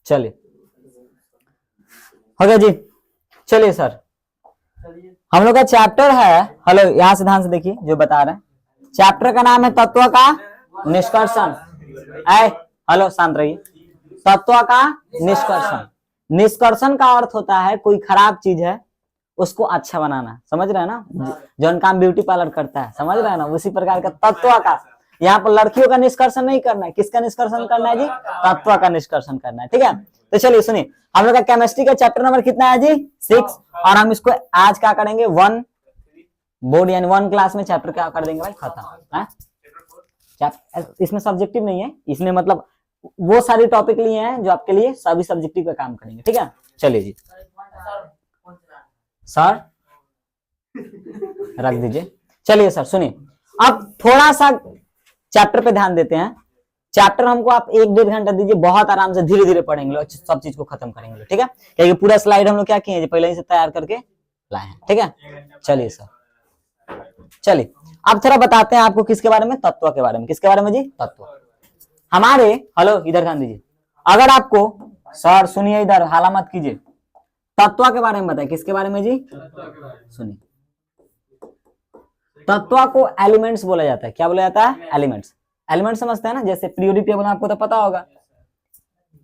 चलिए हो गया जी। चलिए सर, हम लोग का चैप्टर है, हेलो यहां से ध्यान से देखिए जो बता रहे हैं, चैप्टर का नाम है तत्व का निष्कर्षण। हेलो शांत रहिए। तत्व का निष्कर्षण। निष्कर्षण का अर्थ होता है कोई खराब चीज है उसको अच्छा बनाना, समझ रहे हैं ना, जौन काम ब्यूटी पार्लर करता है, समझ रहे हैं ना, उसी प्रकार का तत्व का। यहाँ पर लड़कियों का निष्कर्षण नहीं करना है, किसका निष्कर्षण करना है जी? तत्व का निष्कर्षण करना है, ठीक है। तो चलिए सुनिए, हम लोग का केमिस्ट्री का चैप्टर नंबर कितना है जी? 6। और हम इसको आज क्या करेंगे? 1 बोर्ड यानी 1 क्लास में चैप्टर क्या कर देंगे भाई? खत्म है। इसमें सब्जेक्टिव नहीं है, इसमें मतलब वो सारी टॉपिक लिए हैं जो आपके लिए सभी सब्जेक्टिव का काम करेंगे, ठीक है। चलिए जी सर रख दीजिए। चलिए सर सुनिए, अब थोड़ा सा चैप्टर पे ध्यान देते हैं। चैप्टर हमको आप 1-1.5 घंटा दीजिए, बहुत आराम से धीरे धीरे पढ़ेंगे और सब चीज को खत्म करेंगे, ठीक है। क्योंकि पूरा स्लाइड हम लोग क्या किए पहले ही से तैयार करके लाए हैं, ठीक है। चलिए सर, चलिए अब थोड़ा बताते हैं आपको किसके बारे में? तत्व के बारे में। किसके बारे में जी? तत्व। हमारे, हेलो इधर ध्यान दीजिए, अगर आपको, सर सुनिए इधर, हाला मत कीजिए, तत्व के बारे में बताए। किसके बारे में जी? सुनिए, तत्व को एलिमेंट्स बोला जाता है। क्या बोला जाता है? एलिमेंट्स। एलिमेंट समझते हैं ना, जैसे पीरियोडिक टेबल आपको तो पता होगा,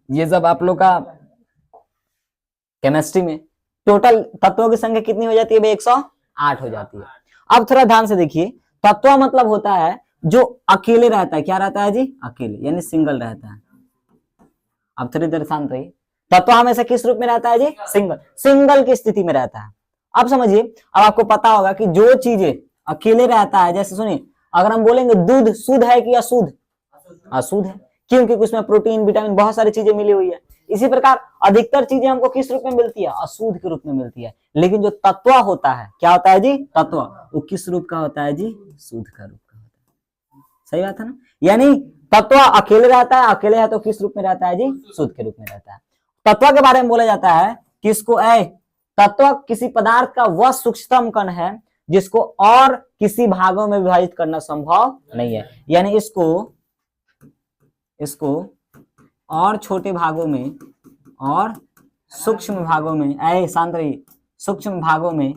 ये सब आप लोग का केमिस्ट्री में टोटल तत्वों की संख्या कितनी हो जाती है? 108 हो जाती है। अब थोड़ा ध्यान से देखिए, तत्व मतलब होता है जो अकेले रहता है। क्या रहता है जी? अकेले, यानी सिंगल रहता है। अब थोड़ी देर शांत रहिए। तत्व हमेशा किस रूप में रहता है जी? सिंगल। सिंगल की स्थिति में रहता है। अब समझिए, अब आपको पता होगा कि जो चीजें अकेले रहता है, जैसे सुनिए, अगर हम बोलेंगे दूध शुद्ध है कि अशुद्ध? अशुद्ध है, क्योंकि उसमें प्रोटीन, विटामिन, बहुत सारी चीजें मिली हुई है। इसी प्रकार अधिकतर चीजें हमको किस रूप में मिलती है? अशुद्ध के रूप में मिलती है। लेकिन जो तत्व होता है, क्या होता है जी? तत्व, वो किस रूप का होता है जी? शुद्ध का रूप का होता है। सही बात है ना? यानी तत्व अकेले रहता है, अकेले है तो किस रूप में रहता है जी? शुद्ध के रूप में रहता है। तत्व के बारे में बोला जाता है किसको? तत्व किसी पदार्थ का वह सूक्ष्मतम कण है जिसको और किसी भागों में विभाजित करना संभव नहीं है। यानी इसको और छोटे भागों में और सूक्ष्म भागों में, शांत रहिए, सूक्ष्म भागों में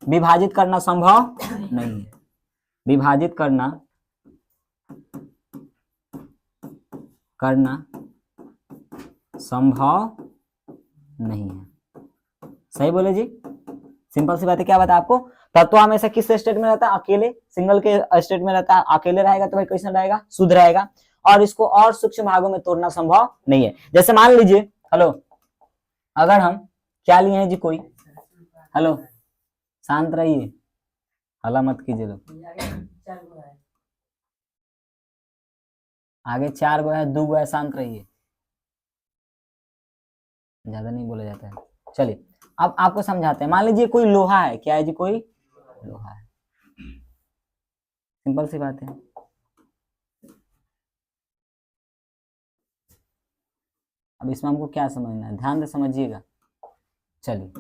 विभाजित करना संभव नहीं है। विभाजित करना संभव नहीं है। सही बोले जी? सिंपल सी बात है। क्या बता आपको? तत्व हमेशा किस स्टेट में रहता है? अकेले, सिंगल के स्टेट में रहता है। अकेले रहेगा तो भाई कैसा रहेगा? शुद्ध रहेगा। और इसको और सूक्ष्म भागों में तोड़ना संभव नहीं है। जैसे मान लीजिए, हेलो, अगर हम क्या लिए हैं जी? कोई, हेलो शांत रहिए, हल्ला मत कीजिए लोग। आगे 4 गो है, 2 गो है, शांत रहिए, ज्यादा नहीं बोला जाता है। चलिए अब आपको समझाते हैं। मान लीजिए कोई लोहा है। क्या है जी? कोई लोहा है। सिंपल सी बात है। अब इसमें हमको क्या समझना है? ध्यान से समझिएगा। चलिए,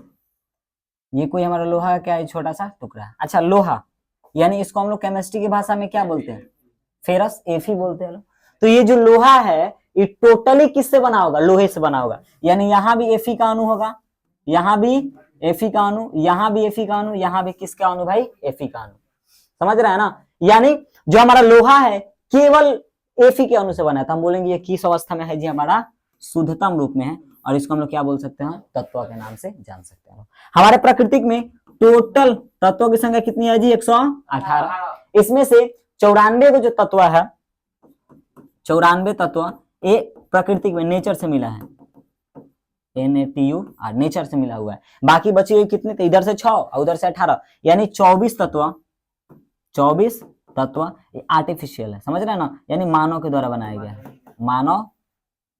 ये कोई हमारा लोहा का क्या है? छोटा सा टुकड़ा है। अच्छा, लोहा यानी इसको हम लोग केमिस्ट्री की भाषा में क्या बोलते हैं? फेरस, Fe बोलते हैं। तो ये जो लोहा है ये टोटली किससे बना होगा? लोहे से बना होगा। यानी यहाँ भी Fe का अणु होगा, यहाँ भी Fe का अणु, यहाँ भी Fe का अणु, यहाँ भी किसका अणु भाई? Fe का अणु। समझ रहे हैं ना? यानी जो हमारा लोहा है केवल Fe के अणु से बना है। तो हम बोलेंगे ये किस अवस्था में है जी? हमारा शुद्धतम रूप में है। और इसको हम लोग क्या बोल सकते हैं? तत्व के नाम से जान सकते हैं। हमारे प्राकृतिक में टोटल तत्वों की संख्या कितनी है जी? 118। इसमें से 94 को जो तत्व है, 94 तत्व ये प्राकृतिक में नेचर से मिला है। NaTu नेचर से मिला हुआ है। बाकी बची हुई कितने थे? इधर से 6 और उधर से 18, यानी 24 तत्व ये आर्टिफिशियल है। समझ रहे हैं ना? यानी मानव के द्वारा बनाया गया है, मानव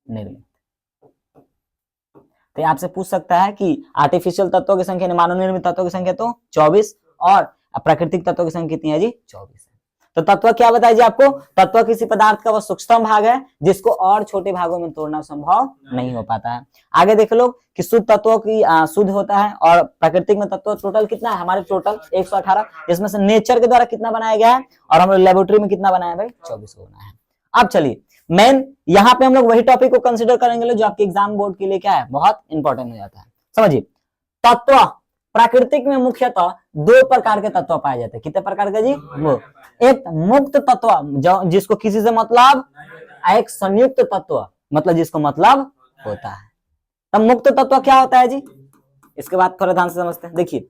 निर्मित। तो आपसे पूछ सकता है कि आर्टिफिशियल तत्वों की संख्या, मानव निर्मित तत्वों की संख्या तो 24 और प्राकृतिक तत्वों की संख्या कितनी है जी? 24 है। तो तत्व क्या बताया जी आपको? तत्व किसी पदार्थ का वह सूक्ष्मतम भाग है जिसको और छोटे भागों में तोड़ना संभव नहीं हो पाता है। आगे देख लो कि शुद्ध तत्वों की शुद्ध होता है और प्राकृतिक में तत्व टोटल कितना है? हमारे टोटल 118, इसमें से नेचर के द्वारा कितना बनाया गया है और हम लोग लेबोरेटरी में कितना बनाया भाई? 24 बनाया है। अब चलिए मेन यहाँ पे हम लोग वही टॉपिक को कंसिडर करेंगे जो आपके एग्जाम बोर्ड के लिए क्या है, बहुत इंपॉर्टेंट हो जाता है। समझिए, तत्व प्राकृतिक में मुख्यतः दो प्रकार के तत्व पाए जाते हैं। कितने प्रकार के जी? वो एक मुक्त तत्व जिसको किसी से मतलब, एक संयुक्त तत्व मतलब जिसको मतलब होता है। तब मुक्त तत्व क्या होता है जी, इसके बाद थोड़ा ध्यान से समझते हैं। देखिए,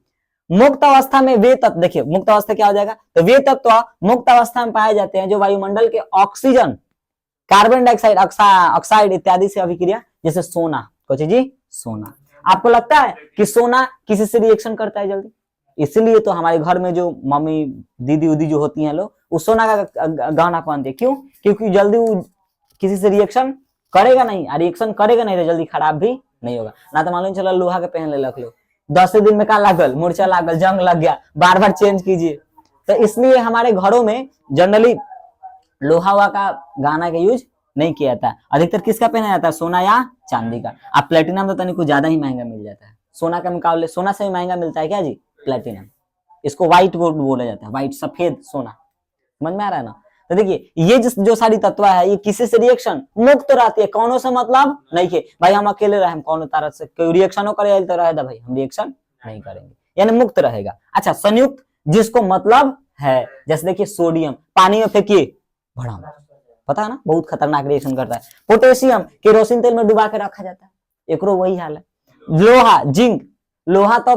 मुक्त अवस्था में वे तत्व, देखिए मुक्त अवस्था क्या हो जाएगा, तो वे तत्व मुक्त अवस्था में पाए जाते हैं जो वायुमंडल के ऑक्सीजन, कार्बन डाइऑक्साइड, ऑक्साइड इत्यादि से अभिक्रिया, जैसे सोना, कुछ जी सोना। आपको लगता है कि सोना किसी से रिएक्शन करता है जल्दी? इसलिए तो हमारे घर में जो मम्मी दीदी उदी जो होती हैं लोग, वो सोना का गहना पहनते हैं। क्यों? क्योंकि जल्दी वो किसी से रिएक्शन करेगा नहीं, और रिएक्शन करेगा नहीं तो जल्दी खराब भी नहीं होगा। ना तो मालूम चला लोहा के पहन ले लग लो, 10 दिन में का लागल, मूर्छा लागल, जंग लग गया, बार बार चेंज कीजिए। तो इसलिए हमारे घरों में जनरली लोहा का गहना का यूज नहीं किया जाता। अधिकतर किसका पहना जाता है? सोना या चांदी का। अब प्लेटिनम तो तनिक ज्यादा ही महंगा मिल जाता है सोना के मुकाबले, सोना से भी महंगा मिलता है क्या जी? प्लेटिनम। इसको व्हाइट गोल्ड बोला जाता है, व्हाइट सफेद सोना। समझ में आ रहा है ना? तो देखिए, ये जो सारी तत्व है ये किसी से रिएक्शन मुक्त रहती है, कौनों से मतलब नहीं के भाई हम अकेले रहे, हम कौन तरह से कोई रिएक्शन हो करे तो रहे भाई, हम रिएक्शन नहीं करेंगे, यानी मुक्त रहेगा। अच्छा, संयुक्त जिसको मतलब है, जैसे देखिए सोडियम पानी में फेंकिए, भड़ाम, पता है ना, बहुत खतरनाक रिएक्शन करता है। पोटेशियम केरोसिन तेल में डुबा के रखा जाता है, एकरो वही हाल है। लोहा, जिंक, लोहा तो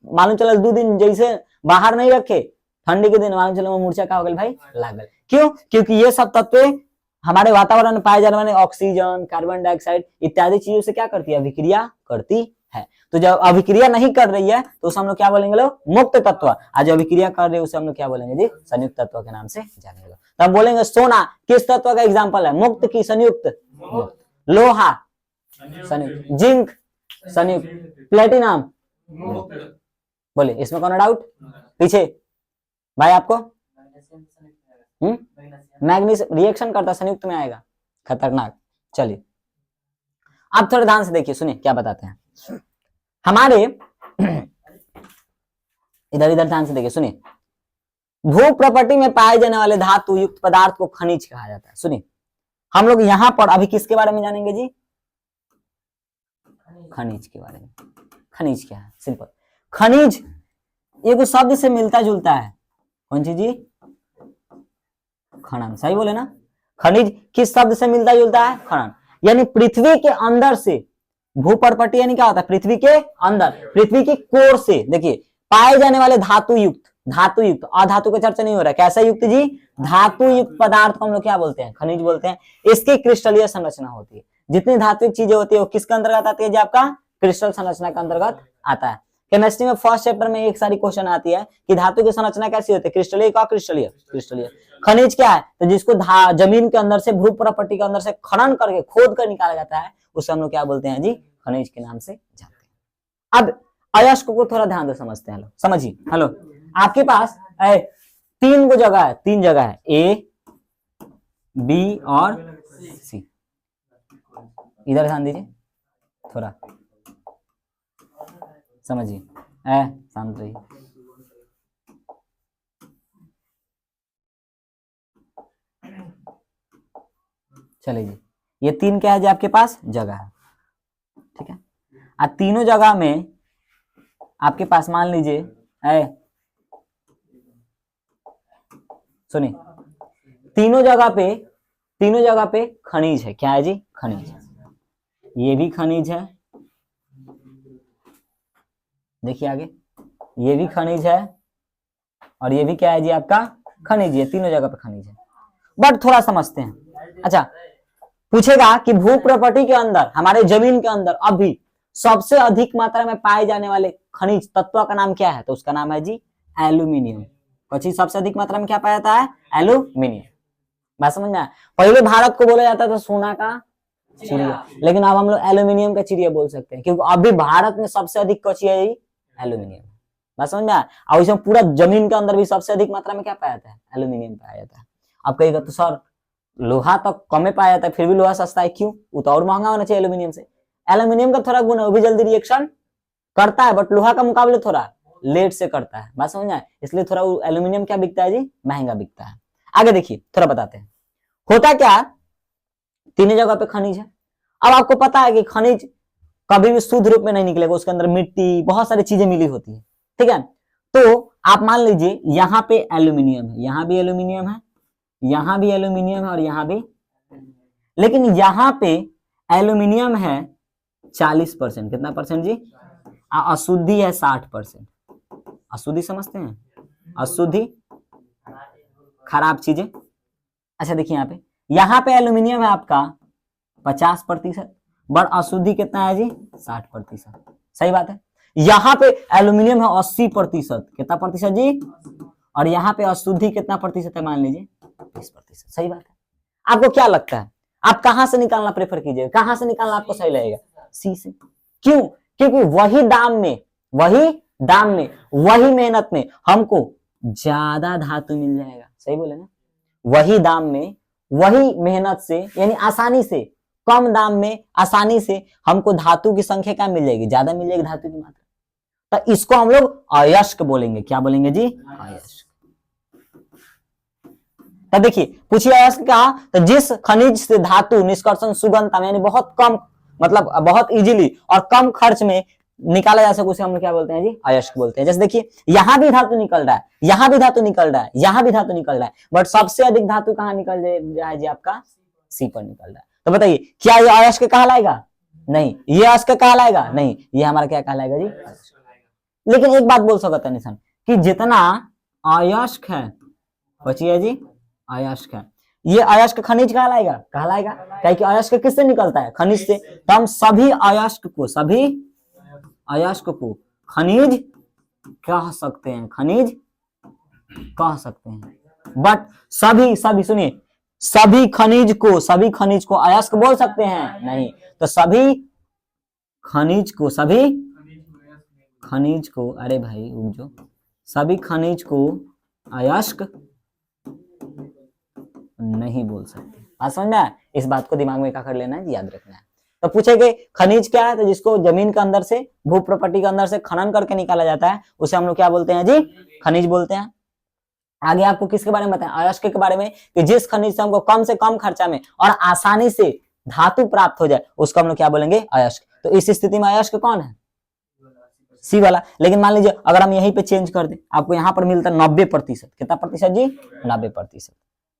मालूम चला 2 दिन जैसे बाहर नहीं रखे, ठंडी के दिन मालूम चला मूर्छा का हो गया भाई, लागल। क्यों? क्योंकि ये सब तत्व हमारे वातावरण में पाए जाने वाले ऑक्सीजन, कार्बन डाइऑक्साइड इत्यादि चीजों से क्या करती है? अभिक्रिया करती है। तो जब अभिक्रिया नहीं कर रही है तो उसे हम लोग क्या बोलेंगे लोग? मुक्त तत्व। आज अभिक्रिया कर रहे हैं उसे हम लोग क्या बोलेंगे जी? संयुक्त तत्व के नाम से जानेंगे। तो हम बोलेंगे सोना किस तत्व का एग्जाम्पल है? मुक्त की संयुक्त? मुक्त। लोहा संयुक्त, जिंक संयुक्त, प्लेटिनम बोले, इसमें कौन डाउट? पीछे भाई आपको मैग्नीशियम रिएक्शन करता संयुक्त में आएगा, खतरनाक। चलिए अब थोड़ा ध्यान से देखिए, सुनिए क्या बताते हैं हमारे इधर इधर ध्यान से देखिए, सुनिए। भू प्रॉपर्टी में पाए जाने वाले धातु युक्त पदार्थ को खनिज कहा जाता है। सुनिए, हम लोग यहां पर अभी किसके बारे में जानेंगे जी? खनिज के बारे में। खनिज क्या है? सिंपल, खनिज एक शब्द से मिलता जुलता है। कौन सी जी? खनन। सही बोले ना? खनिज किस शब्द से मिलता जुलता है? खनन। यानी पृथ्वी के अंदर से, भू प्रॉपर्टी यानी क्या होता है? पृथ्वी के अंदर, पृथ्वी की कोर से देखिए पाए जाने वाले धातु युक्त, धातु युक्त, अधातु का चर्चा नहीं हो रहा है, कैसा युक्त जी? धातु युक्त पदार्थ को हम लोग क्या बोलते हैं? खनिज बोलते हैं। इसकी क्रिस्टलीय संरचना होती है। जितनी धात्विक चीजें होती है वो किसके अंतर्गत आती है जी? आपका क्रिस्टल संरचना के अंतर्गत आता है। केमिस्ट्री में फर्स्ट चैप्टर में एक सारी क्वेश्चन आती है कि धातु की संरचना कैसी होती है? क्रिस्टलीय का क्रिस्टलीय? क्रिस्टलीय। खनिज क्या है? तो जिसको जमीन के अंदर से, भू प्रॉपर्टी के अंदर से खनन करके, खोद कर निकाला जाता है, उसे हम लोग क्या बोलते हैं जी? खनिज के नाम से जानते हैं। अब अयस्क को थोड़ा ध्यान से समझते हैं। समझिए, हेलो, आपके पास 3 जगह है, 3 जगह है, ए बी और सी। इधर ध्यान दीजिए थोड़ा, समझिए, शांत रहिए। चलिए जी, ये 3 क्या है जी आपके पास? जगह है, ठीक है। अब तीनों जगह में आपके पास मान लीजिए, सुनिए, तीनों जगह पे खनिज है। क्या है जी? खनिज। ये भी खनिज है, देखिए आगे, ये भी खनिज है, और ये भी क्या है जी? आपका खनिज है। तीनों जगह पे खनिज है। बट थोड़ा समझते हैं। अच्छा, पूछेगा कि भू प्रॉपर्टी के अंदर, हमारे जमीन के अंदर अभी सबसे अधिक मात्रा में पाए जाने वाले खनिज तत्व का नाम क्या है? तो उसका नाम है जी एल्यूमिनियम। चीज सबसे अधिक मात्रा में क्या पाया जाता है? एल्यूमिनियम। बात समझ में आया? पहले भारत को बोला जाता था सोना का चिड़िया, लेकिन अब हम लोग एल्यूमिनियम का चिड़िया बोल सकते हैं, क्योंकि अभी भारत में सबसे अधिक कौन है? एल्यूमिनियम। बात समझ में आया? और इसमें पूरा जमीन के अंदर भी सबसे अधिक मात्रा में क्या पाया जाता है? एल्यूमिनियम पाया जाता है। अब कहेगा तो सर लोहा तो कम पाया जाता है, फिर भी लोहा सस्ता है, क्यों? वो तो और महंगा होना चाहिए एल्यूमिनियम से। एल्यूमिनियम का थोड़ा गुण है, वो भी जल्दी रिएक्शन करता है, बट लोहा का मुकाबले थोड़ा लेट से करता है। बात समझ में आया? इसलिए थोड़ा एल्यूमिनियम क्या बिकता है जी? महंगा बिकता है। आगे देखिए, थोड़ा बताते हैं। होता क्या तीनों जगह पे खनिज है। अब आपको पता है कि खनिज कभी भी शुद्ध रूप में नहीं निकलेगा, उसके अंदर मिट्टी बहुत सारी चीजें मिली होती है, ठीक है। तो आप मान लीजिए यहाँ पे एल्यूमिनियम है, यहाँ भी एल्यूमिनियम है, यहाँ भी एल्यूमिनियम है और यहाँ भी, लेकिन यहाँ पे एल्यूमिनियम है 40%, कितना परसेंट जी, अशुद्धि है 60%। अशुद्धि समझते हैं, अशुद्धि खराब चीजें। अच्छा देखिए यहाँ पे एल्यूमिनियम है आपका 50%, बट अशुद्धि कितना है जी, 60%। सही बात है। यहाँ पे एल्यूमिनियम है 80%, कितना प्रतिशत जी, और यहाँ पे अशुद्धि कितना प्रतिशत है, मान लीजिए 20%। सही बात है। आपको क्या लगता है आप कहां से निकालना प्रेफर कीजिएगा, कहां से निकालना आपको सही लगेगा, सी से। क्यों? क्योंकि वही दाम में वही मेहनत में हमको ज्यादा धातु मिल जाएगा। सही बोले ना, वही दाम में वही मेहनत से, यानी आसानी से, कम दाम में आसानी से हमको धातु की संख्या क्या मिल जाएगी, ज्यादा मिल जाएगी धातु की मात्रा। तो इसको हम लोग अयस्क बोलेंगे। क्या बोलेंगे जी, अयस्क। तो देखिए पूछिए अयस्क कहा, तो जिस खनिज से धातु निष्कर्षण सुगमता यानी बहुत कम, मतलब बहुत इजीली और कम खर्च में निकाला जा सके, उसे हम लोग क्या बोलते हैं जी, अयस्क बोलते हैं। जैसे देखिए यहाँ भी धातु निकल रहा है, यहाँ भी धातु निकल रहा है, यहाँ भी धातु निकल रहा है, बट सबसे अधिक धातु कहाँ निकल रहा है जी, आपका सी पर निकल रहा है। तो बताइए क्या ये अयस्क कहलाएगा, नहीं। ये अयस्क कहलाएगा, नहीं। ये हमारा क्या कहलाएगा जी, लेकिन एक बात बोल सकता है निशान कि जितना अयस्क है, बचिए जी, अयस्क है, ये अयस्क खनिज कहलाएगा, क्या कि अयस्क किससे निकलता है, खनिज से। तो हम सभी अयस्क को खनिज कह सकते हैं, खनिज कह सकते हैं। बट सभी सुनिए, सभी खनिज को अयस्क बोल सकते हैं, नहीं। तो सभी खनिज को अरे भाई जो सभी खनिज को अयस्क नहीं बोल सकते। बात समझ में आया? इस बात को दिमाग में क्या कर लेना है, याद रखना है। तो पूछेंगे खनिज क्या है, तो जिसको जमीन के अंदर से, भू प्रॉपर्टी के अंदर से खनन करके निकाला जाता है, उसे हम लोग क्या बोलते हैं जी, खनिज बोलते हैं। आगे आपको किसके बारे में बताएं, अयस्क के बारे में, कि जिस खनिज से हमको कम से कम खर्चा में और आसानी से धातु प्राप्त हो जाए, उसको हम लोग क्या बोलेंगे, अयस्क। तो इस स्थिति में अयस्क कौन है, सी वाला। लेकिन मान लीजिए अगर हम यहीं पे चेंज कर दें, आपको यहाँ पर मिलता है 90%, कितना प्रतिशत जी, 90%।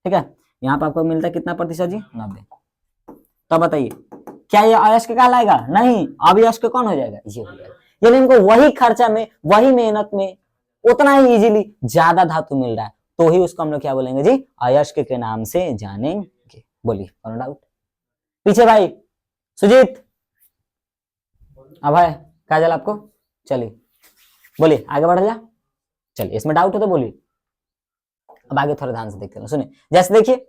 ठीक है, यहाँ पर आपको मिलता है कितना प्रतिशत जी, 90। तो बताइए क्या ये अयस्क कहलाएगा, नहीं। अब अयस्क कौन हो जाएगा, ये हो जाएगा। यानी इनको वही खर्चा में, वही मेहनत में, उतना ही इजीली ज्यादा धातु मिल रहा है, तो ही उसको हम लोग क्या बोलेंगे जी, अयस्क के नाम से जानेंगे। बोलिए, नो डाउट। पीछे भाई सुजीत, अब है काजल आपको, चलिए बोलिए, आगे बढ़ जा। चलिए, इसमें डाउट हो तो बोलिए। अब आगे थोड़ा ध्यान से देखते हैं, सुनिए। जैसे देखिए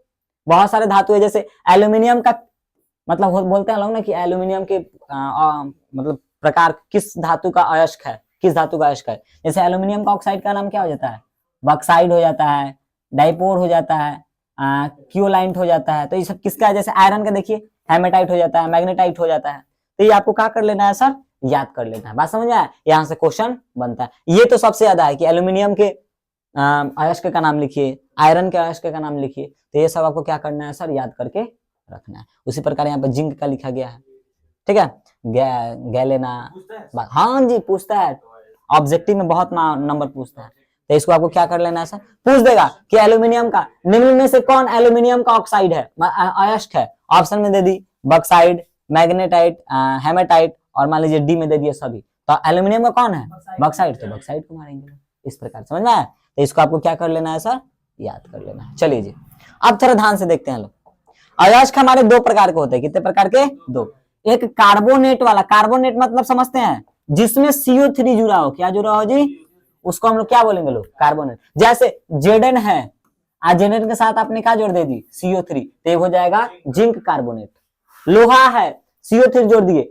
बहुत सारे धातु है, जैसे एल्यूमिनियम का, मतलब बोलते हैं लोग ना कि एल्यूमिनियम के मतलब प्रकार किस धातु का अयस्क है, किस धातु का अयस्क है। जैसे एल्यूमिनियम का ऑक्साइड का नाम क्या हो जाता है, बॉक्साइड हो जाता है, डाइपोर हो जाता है, क्योलाइंट हो जाता है। तो ये सब किसका है, जैसे आयरन का देखिए हेमेटाइट हो जाता है, मैग्नेटाइट हो जाता है। तो ये आपको क्या कर लेना है सर, याद कर लेना है। बात समझ आया, यहाँ से क्वेश्चन बनता है। ये तो सबसे ज्यादा है कि एल्यूमिनियम के अयस्क का नाम लिखिए, आयरन के अयस्क का नाम लिखिए। तो ये सब आपको क्या करना है सर, याद करके रखना है। उसी प्रकार यहाँ पे जिंक का लिखा गया है, ठीक है, गैलेना। हाँ जी, पूछता है, ऑब्जेक्टिव में बहुत नंबर पूछता है। तो इसको आपको क्या कर लेना है सर, पूछ देगा कि एल्यूमिनियम का निम्न में से कौन एल्यूमिनियम का ऑक्साइड है, अयस्क है। ऑप्शन में दे दी बॉक्साइड, मैग्नेटाइट, हेमेटाइट, और मान लीजिए डी में दे दिया सभी। तो एल्यूमिनियम का कौन है, बॉक्साइड, तो बॉक्साइड को मारेंगे। इस प्रकार समझ में आया। तो इसको आपको क्या कर लेना है सर, याद कर लेना है। चलिए जी, अब थोड़ा ध्यान से देखते हैं लोग। अयस्क हमारे दो प्रकार के होते हैं, कितने प्रकार के, दो। एक कार्बोनेट वाला, कार्बोनेट मतलब समझते हैं, जिसमें CO3 जुड़ा हो। क्या जुड़ा हो जी, उसको हम लोग क्या बोलेंगे लोग, कार्बोनेट। जैसे जेडन है, जेडन के साथ आपने क्या जोड़ दे दी, CO3, तो हो जाएगा जिंक कार्बोनेट। लोहा है, CO3 जोड़ दिए,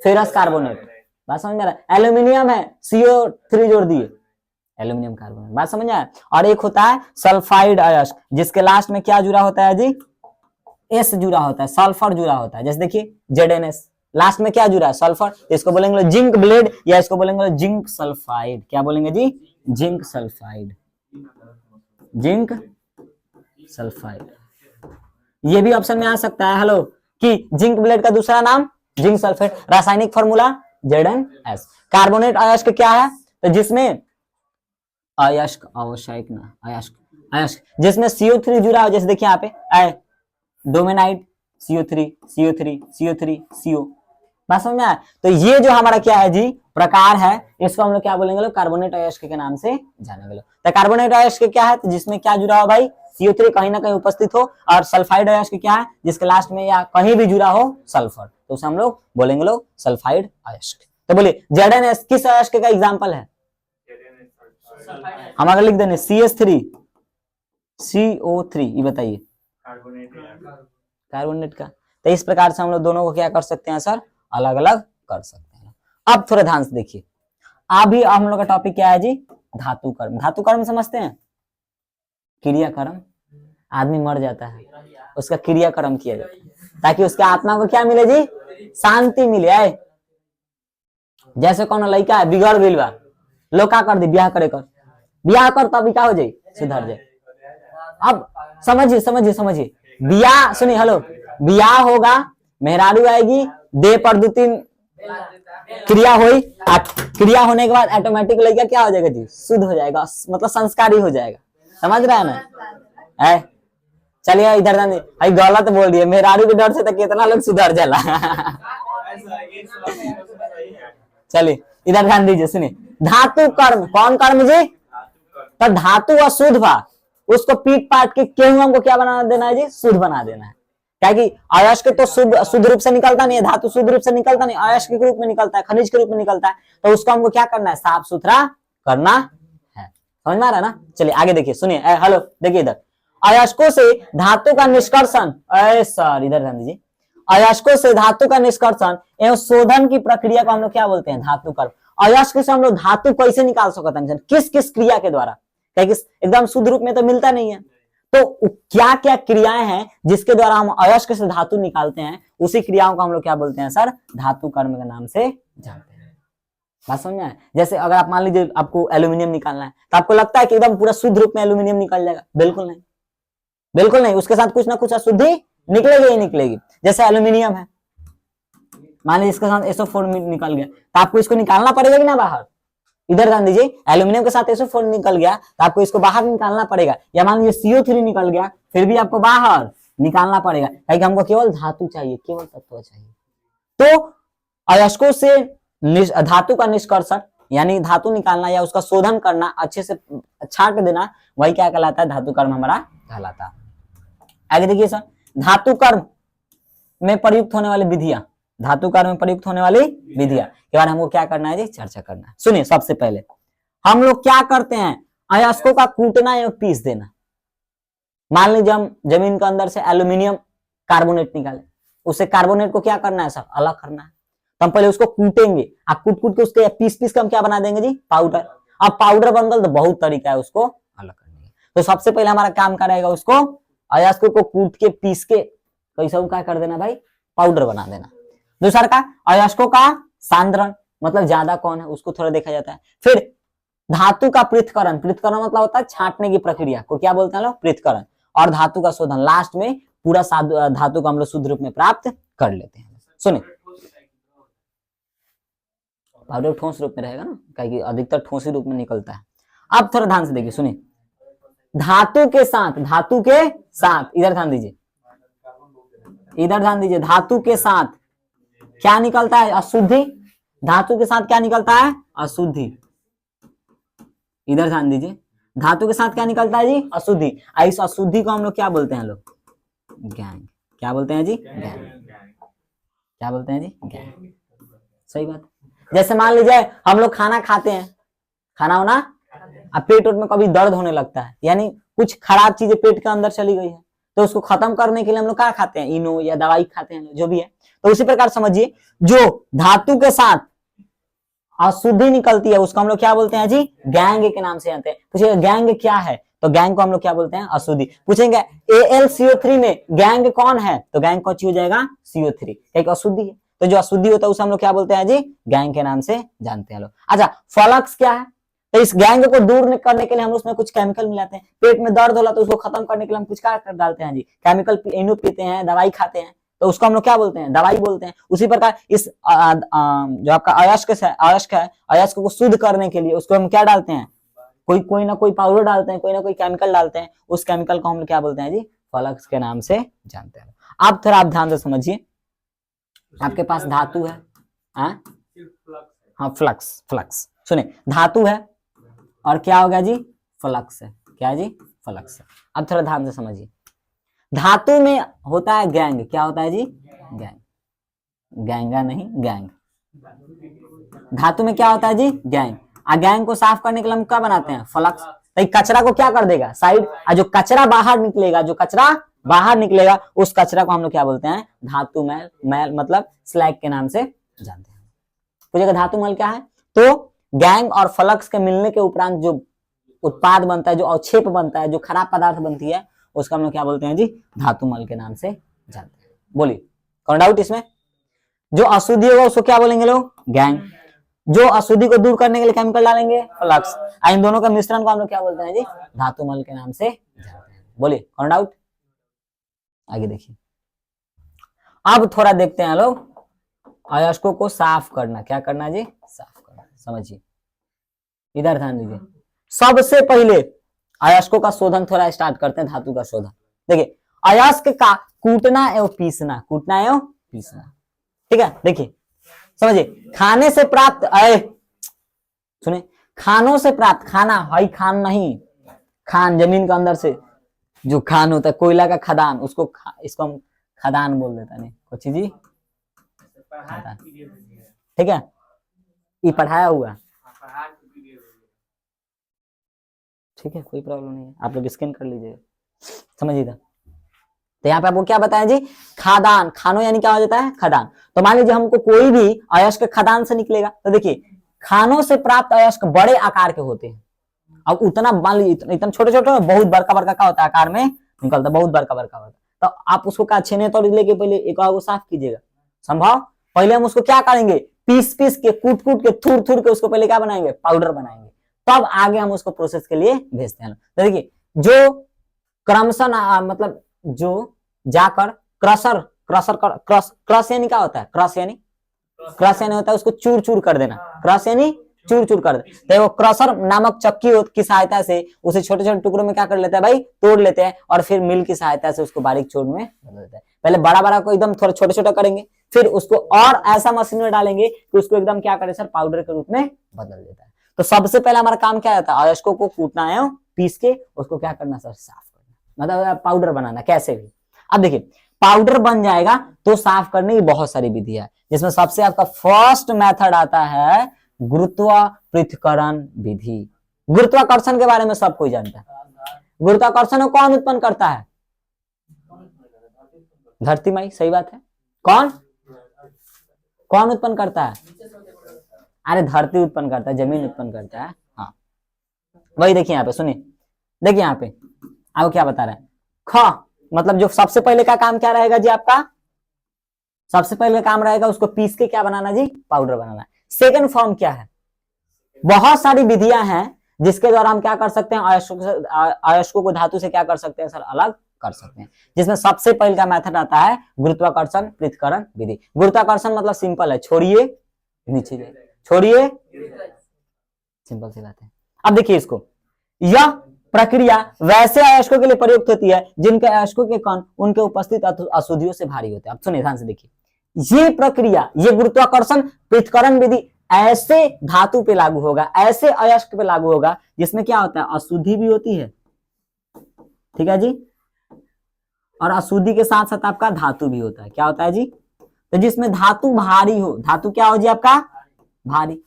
फेरस कार्बोनेट। बात समझ में आ रहा है। एल्यूमिनियम है, CO3 जोड़ दिए, एल्यूमिनियम कार्बोनेट। बात समझ आया। और एक होता है सल्फाइड अयस्क, जिसके लास्ट में क्या जुड़ा होता है जी, एस जुड़ा होता है, सल्फर जुड़ा होता है। जैसे देखिए ZnS, लास्ट में क्या जुड़ा है, सल्फर। इसको बोलेंगे जिंक ब्लेड, या इसको बोलेंगे जिंक सल्फाइड। क्या बोलेंगे जी, जिंक सल्फाइड, जिंक सल्फाइड। ये भी ऑप्शन में आ सकता है। हेलो, कि जिंक ब्लेड का दूसरा नाम जिंक सल्फेट, रासायनिक फॉर्मूला ZnS। कार्बोनेट अयस्क क्या है, तो जिसमें अयस्क आवश्यक ना अयस्क अयस्क जिसमें CO3 जुड़ा हो, जैसे देखिए यहाँ पे डोमेनाइट CO3 CO3 CO3 CO, बात समझ में आया। तो ये जो हमारा क्या है जी प्रकार है, इसको हम लोग क्या बोलेंगे लोग, कार्बोनेट अयस्क के नाम से जानेंगे लोग। तो कार्बोनेट अयस्क क्या है, तो जिसमें क्या जुड़ा हो भाई, CO3 कहीं ना कहीं उपस्थित हो, और सल्फाइड अयस्क क्या है, जिसके लास्ट में या कहीं भी जुड़ा हो सल्फर, तो उसे हम लोग बोलेंगे लोग सल्फाइड अयस्क। तो बोलिए ZnS किस अयस्क का एग्जाम्पल है, हमारा लिख देने CH3 CO3, ये बताइए कार्बोनेट का। तो इस प्रकार से हम लोग दोनों को क्या कर सकते हैं सर, अलग अलग कर सकते हैं। अब थोड़ा ध्यान से देखिए, अभी हम लोग का टॉपिक क्या है जी, धातु कर्म। धातु कर्म समझते हैं, क्रिया कर्म, आदमी मर जाता है उसका क्रिया कर्म किया जाता है ताकि उसके आत्मा को क्या मिले जी, शांति मिले। जैसे कौन लड़का है बिगड़ गई बा, लोग क्या कर दी, ब्याह करे कर, ब्याह कर तब क्या हो जाए, सुधर जाए। अब समझिए समझिए समझिए, ब्याह सुनिए, हेलो, ब्याह होगा, मेहरारू आएगी, दे पर 2-3 क्रिया हुई, क्रिया होने के बाद ऑटोमेटिक लड़का क्या हो जाएगा जी, शुद्ध हो जाएगा, मतलब संस्कारी हो जाएगा। समझ रहे हैं ना, चलिए इधर भाई गलत बोल दिए, मेहरारू के डर से तो कितना लोग सुधर जाला। चलिए इधर ध्यान दीजिए, सुनिए, धातु कर्म, कौन कर्म जी, तो धातु अशुद्ध बा, उसको पीट पाट के केहू को क्या बना देना है जी, शुद्ध बना देना है। क्या कि अयस्क तो शुद्ध रूप से निकलता नहीं है, धातु शुद्ध रूप से निकलता नहीं, अयस्क के रूप में निकलता है, खनिज के रूप में निकलता है, तो उसको हमको क्या करना है, साफ सुथरा करना है। समझ में आ रहा है ना। चलिए आगे देखिए, सुनिए, हेलो देखिए इधर, अयस्कों से धातु का निष्कर्षण, सर इधर ध्यान दीजिए, अयस्कों से धातु का निष्कर्षण एवं शोधन की प्रक्रिया को हम लोग क्या बोलते हैं, धातु कर्म। अयस्क से हम लोग धातु कैसे निकाल सकते हैं, किस किस क्रिया के द्वारा, एकदम शुद्ध रूप में तो मिलता नहीं है, तो क्या क्या क्रियाएं हैं जिसके द्वारा हम अयस्क से धातु निकालते हैं, उसी क्रियाओं को हम लोग क्या बोलते हैं सर, धातु कर्म के नाम से जानते हैं। बात समझ में? जैसे अगर आप मान लीजिए आपको एल्यूमिनियम निकालना है, तो आपको लगता है कि एकदम पूरा शुद्ध रूप में एल्यूमिनियम निकल जाएगा, बिल्कुल नहीं, बिल्कुल नहीं, उसके साथ कुछ ना कुछ अशुद्धि निकलेगी ही निकलेगी। जैसे एल्यूमिनियम है, मान लीजिए इसके साथ SO4 निकल गया, तो आपको इसको निकालना पड़ेगा कि ना बाहर, इधर ध्यान दीजिए, एल्यूमिनियम के साथ SO4 निकल गया तो आपको इसको बाहर निकालना पड़ेगा, या मान लीजिए CO3 निकल गया फिर भी आपको बाहर निकालना पड़ेगा, क्योंकि हमको केवल धातु चाहिए, केवल तत्व चाहिए। तो अयस्कों से धातु का निष्कर्षण यानी धातु निकालना या उसका शोधन करना, अच्छे से छांट देना, वही क्या कहलाता है, धातु कर्म हमारा कहलाता है। आगे देखिए सर, धातु कर्म में प्रयुक्त होने वाली विधियां, धातु कर्म में प्रयुक्त होने वाली विधियां के बारे में हमको क्या करना है जी, चर्चा करना है। सुनिए, सबसे पहले हम लोग क्या करते हैं, अयस्कों का कूटना एवं पीस देना। मान लीजिए हम जमीन के अंदर से एल्यूमिनियम कार्बोनेट निकाले, उससे कार्बोनेट को क्या करना है सर, अलग करना है, तो हम पहले उसको कूटेंगे, आप कूट कूट के उसके पीस पीस के हम क्या बना देंगे जी, पाउडर। अब पाउडर बन गया तो बहुत तरीका है उसको अलग करने का, तो सबसे पहले हमारा काम क्या रहेगा, उसको अयस्कों को कूट के पीस के कैसा क्या कर देना भाई, पाउडर बना देना। दूसरा का अयस्कों का सांद्रण, मतलब ज्यादा कौन है उसको थोड़ा देखा जाता है। फिर धातु का पृथक्करण, पृथक्करण मतलब होता है छांटने की प्रक्रिया को क्या बोलते हैं लोग, पृथक्करण। और धातु का शोधन, लास्ट में पूरा धातु को हम लोग शुद्ध रूप में प्राप्त कर लेते हैं। सुनिए, पाउडर ठोस रूप में रहेगा ना, क्योंकि अधिकतर ठोसी रूप में निकलता है। अब थोड़ा ध्यान से देखिए, सुनिए, धातु के साथ, धातु के साथ, इधर ध्यान दीजिए, इधर ध्यान दीजिए, धातु के साथ क्या निकलता है, अशुद्धि। धातु के साथ क्या निकलता है, अशुद्धि। इधर ध्यान दीजिए, धातु के साथ क्या निकलता है जी, अशुद्धि। इस अशुद्धि को हम लोग क्या बोलते हैं लोग, गैंग। क्या बोलते हैं जी, गैंग। क्या बोलते हैं जी, गैंग। सही बात। जैसे मान लीजिए हम लोग खाना खाते हैं, खाना होना, अब पेट में कभी दर्द होने लगता है, यानी कुछ खराब चीजें पेट के अंदर चली गई है, तो उसको खत्म करने के लिए हम लोग क्या खाते हैं, इनो या दवाई खाते हैं, जो भी है। तो उसी प्रकार समझिए, जो धातु के साथ अशुद्धि निकलती है उसको हम लोग क्या बोलते हैं जी, गैंग के नाम से जानते हैं। पूछेगा गैंग क्या है, तो गैंग को हम लोग क्या बोलते हैं, अशुद्धि। पूछेंगे AlCO3 में गैंग कौन है, तो गैंग कौन सी हो जाएगा, CO3, एक अशुद्धि है। तो जो अशुद्धि होता है उसे हम लोग क्या बोलते हैं जी, गैंग के नाम से जानते हैं लोग। अच्छा, फ्लक्स क्या है, तो इस गैंग को दूर करने के लिए हम उसमें कुछ केमिकल मिलाते हैं। पेट में दर्द होला तो उसको खत्म करने के लिए हम कुछ क्या डालते हैं जी, केमिकल, इनो पीते हैं, दवाई खाते हैं, तो उसको हम लोग क्या बोलते हैं, दवाई बोलते हैं। उसी प्रकार इस जो आपका अयस्क है, अयस्क को शुद्ध करने के लिए उसको हम क्या डालते हैं, कोई ना कोई पाउडर डालते हैं, कोई ना कोई केमिकल डालते हैं, उस केमिकल को हम लोग क्या बोलते हैं जी, फ्लक्स के नाम से जानते हैं। अब थोड़ा आप ध्यान से समझिए, आपके पास धातु है, हाँ फ्लक्स सुने, धातु है और क्या हो गया जी, फ्लक्स है, क्या जी, फ्लक्स है। अब थोड़ा ध्यान से समझिए, धातु में होता है गैंग, क्या होता है जी, गैंग, गैंगा नहीं गैंग, धातु में क्या होता है जी, गैंग। गैंग को साफ करने के लिए हम क्या बनाते हैं, फ्लक्स। तो कचरा को क्या कर देगा साइड, जो कचरा बाहर निकलेगा, जो कचरा बाहर निकलेगा उस कचरा को हम लोग क्या बोलते हैं, धातु मैल मतलब स्लैग के नाम से जानते हैं। पूछेगा धातु मैल क्या है, तो गैंग और फ्लक्स के मिलने के उपरांत जो उत्पाद बनता है, जो अवक्षेप बनता है, जो खराब पदार्थ बनती है, उसका हम लोग क्या बोलते हैं जी, धातु मल के नाम से जानते हैं। बोलिए कौन डाउट इसमें। जो अशुद्धि होगा उसको क्या बोलेंगे लोग, गैंग। जो अशुद्धि को दूर करने के लिए केमिकल डालेंगे, फ्लक्स। इन दोनों का मिश्रण को हम लोग क्या बोलते हैं जी, धातु मल के नाम से जानते हैं। बोलिए कौन डाउट, आगे देखिए। अब थोड़ा देखते हैं लोग, अयस्कों को साफ करना, क्या करना जी, साफ करना। समझिए, इधर ध्यान दीजिए। सबसे पहले अयस्कों का शोधन थोड़ा स्टार्ट करते हैं, धातु का शोधन। देखिए अयस्क का कूटना एवं पीसना, कूटना एवं पीसना, ठीक है। देखिए समझिए, खाने से प्राप्त सुने, खानों से प्राप्त, खाना हई खान नहीं, खान जमीन के अंदर से जो खान होता है, कोयला का खदान, उसको इसको हम खदान बोल देता नहीं कुछ जी, ठीक है, ये पढ़ाया हुआ, ठीक है, कोई प्रॉब्लम नहीं है, आप लोग स्कैन कर लीजिएगा, समझिएगा। तो यहाँ पे आपको क्या बताया जी, खादान, खानो यानी क्या हो जाता है, खदान। तो मान लीजिए हमको कोई भी अयस्क खदान से निकलेगा, तो देखिए खानों से प्राप्त अयस्क बड़े आकार के होते हैं। अब उतना मान लीजिए इतना छोटे छोटे, बहुत बड़का बड़का का होता है, आकार में निकलता है, बहुत बड़का बड़का होता है। तो आप उसको क्या छेने तौर लेके पहले एक को साफ कीजिएगा, संभव। पहले हम उसको क्या करेंगे, पीस के, कूट के, थूर के उसको पहले क्या बनाएंगे, पाउडर बनाएंगे, तब आगे हम उसको प्रोसेस के लिए भेजते हैं। तो देखिए जो क्रमशः मतलब जो जाकर क्रश यानी क्या होता है, क्रश यानी होता है उसको चूर चूर कर देना, क्रश यानी चूर चूर कर दे। तो वो क्रशर नामक चक्की की सहायता से उसे छोटे छोटे टुकड़ों में क्या कर लेता है भाई, तोड़ लेते हैं, और फिर मिल की सहायता से उसको बारीक चूर्ण में बदल देता है। पहले बड़ा बड़ा को एकदम थोड़ा छोटा छोटा करेंगे, फिर उसको और ऐसा मशीन में डालेंगे कि उसको एकदम क्या करे सर, पाउडर के रूप में बदल देता है। तो सबसे पहले हमारा काम क्या रहता है, अयस्कों को कूटना है, पीस के उसको क्या करना सर, साफ करना, मतलब पाउडर बनाना कैसे भी। अब देखिए पाउडर बन जाएगा तो साफ करने की बहुत सारी विधि है, जिसमें सबसे आपका फर्स्ट मेथड आता है गुरुत्वापृथक्करण विधि। गुरुत्वाकर्षण के बारे में सब कोई जानता है। गुरुत्वाकर्षण को कौन उत्पन्न करता है, धरती माई, सही बात है। कौन उत्पन्न करता है, अरे धरती उत्पन्न करता है, जमीन उत्पन्न करता है, हाँ वही। देखिए यहाँ पे सुनिए, देखिए यहाँ पे आपको क्या बता रहा है, ख मतलब जो सबसे पहले का काम क्या रहेगा जी, आपका सबसे पहले काम रहेगा उसको पीस के क्या बनाना जी, पाउडर बनाना। सेकंड फॉर्म क्या है, बहुत सारी विधियां हैं जिसके द्वारा हम क्या कर सकते हैं, अयस्कों को धातु से क्या कर सकते हैं सर, अलग कर सकते हैं। जिसमें सबसे पहले का मेथड आता है गुरुत्वाकर्षण पृथक्करण विधि। गुरुत्वाकर्षण मतलब सिंपल है, छोड़िए नीचे जाइए, छोड़िए, सिंपल सी बात है। अब देखिए इसको, यह प्रक्रिया वैसे अयस्कों के लिए प्रयुक्त होती है जिनके अयस्कों के कण उनके उपस्थित अशुद्धियों से भारी होते हैं। अब सुनिए ध्यान से देखिए, ये प्रक्रिया, ये गुरुत्वाकर्षण पृथक्करण विधि ऐसे धातु पे लागू होगा, ऐसे अयस्क पे लागू होगा जिसमें क्या होता है, अशुद्धि भी होती है, ठीक है जी, और अशुद्धि के साथ साथ आपका धातु भी होता है। क्या होता है जी, तो जिसमें धातु भारी हो, धातु क्या हो जी आपका, भारी।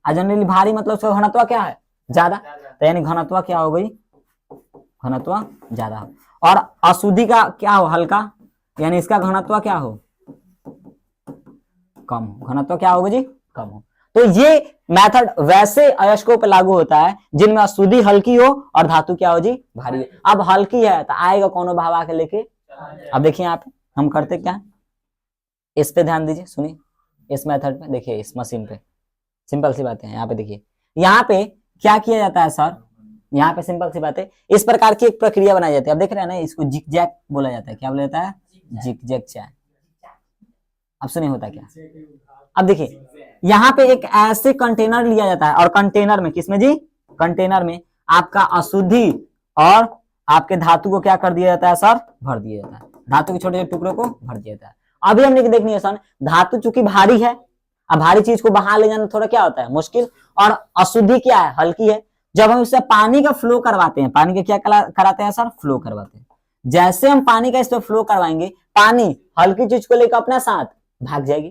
जनरली भारी मतलब उसका घनत्व क्या है, ज्यादा, तो यानी घनत्व क्या हो गई, घनत्व ज्यादा हो। और अशुद्धि का क्या हो, हल्का, यानी इसका घनत्व क्या हो, कम हो। घनत्व क्या होगा जी, कम हो। तो ये मेथड वैसे अयस्कों पर लागू होता है जिनमें अशुद्धि हल्की हो और धातु क्या हो जी, भारी हो। अब हल्की है तो आएगा कौन भाव आके लेके। अब देखिए यहाँ पे हम करते क्या, इस पे ध्यान दीजिए, सुनिए इस मेथड पे, देखिए इस मशीन पे सिंपल सी बात है। यहाँ पे देखिए, यहाँ पे क्या किया जाता है सर, यहाँ पे सिंपल सी बात है, इस प्रकार की एक प्रक्रिया बनाई जाती है। अब देख रहे हैं ना, इसको जिगजैग बोला जाता है। क्या बोला जाता है, जिगजैग चाय, अब सुनिए होता क्या। अब देखिए यहाँ पे एक ऐसे कंटेनर लिया जाता है और कंटेनर में, किसमें जी, कंटेनर में आपका अशुद्धि और आपके धातु को क्या कर दिया जाता है सर, भर दिया जाता है, धातु के छोटे छोटे टुकड़ों को भर दिया जाता है। अभी हमने देखनी है सर, धातु चूंकि भारी है, अब भारी चीज को बाहर ले जाना थोड़ा क्या होता है, मुश्किल, और अशुद्धि क्या है, हल्की है। जब हम इससे पानी का फ्लो करवाते हैं, पानी का क्या कराते हैं सर, फ्लो करवाते हैं। जैसे हम पानी का इससे फ्लो करवाएंगे, पानी हल्की चीज को लेकर अपने साथ भाग जाएगी,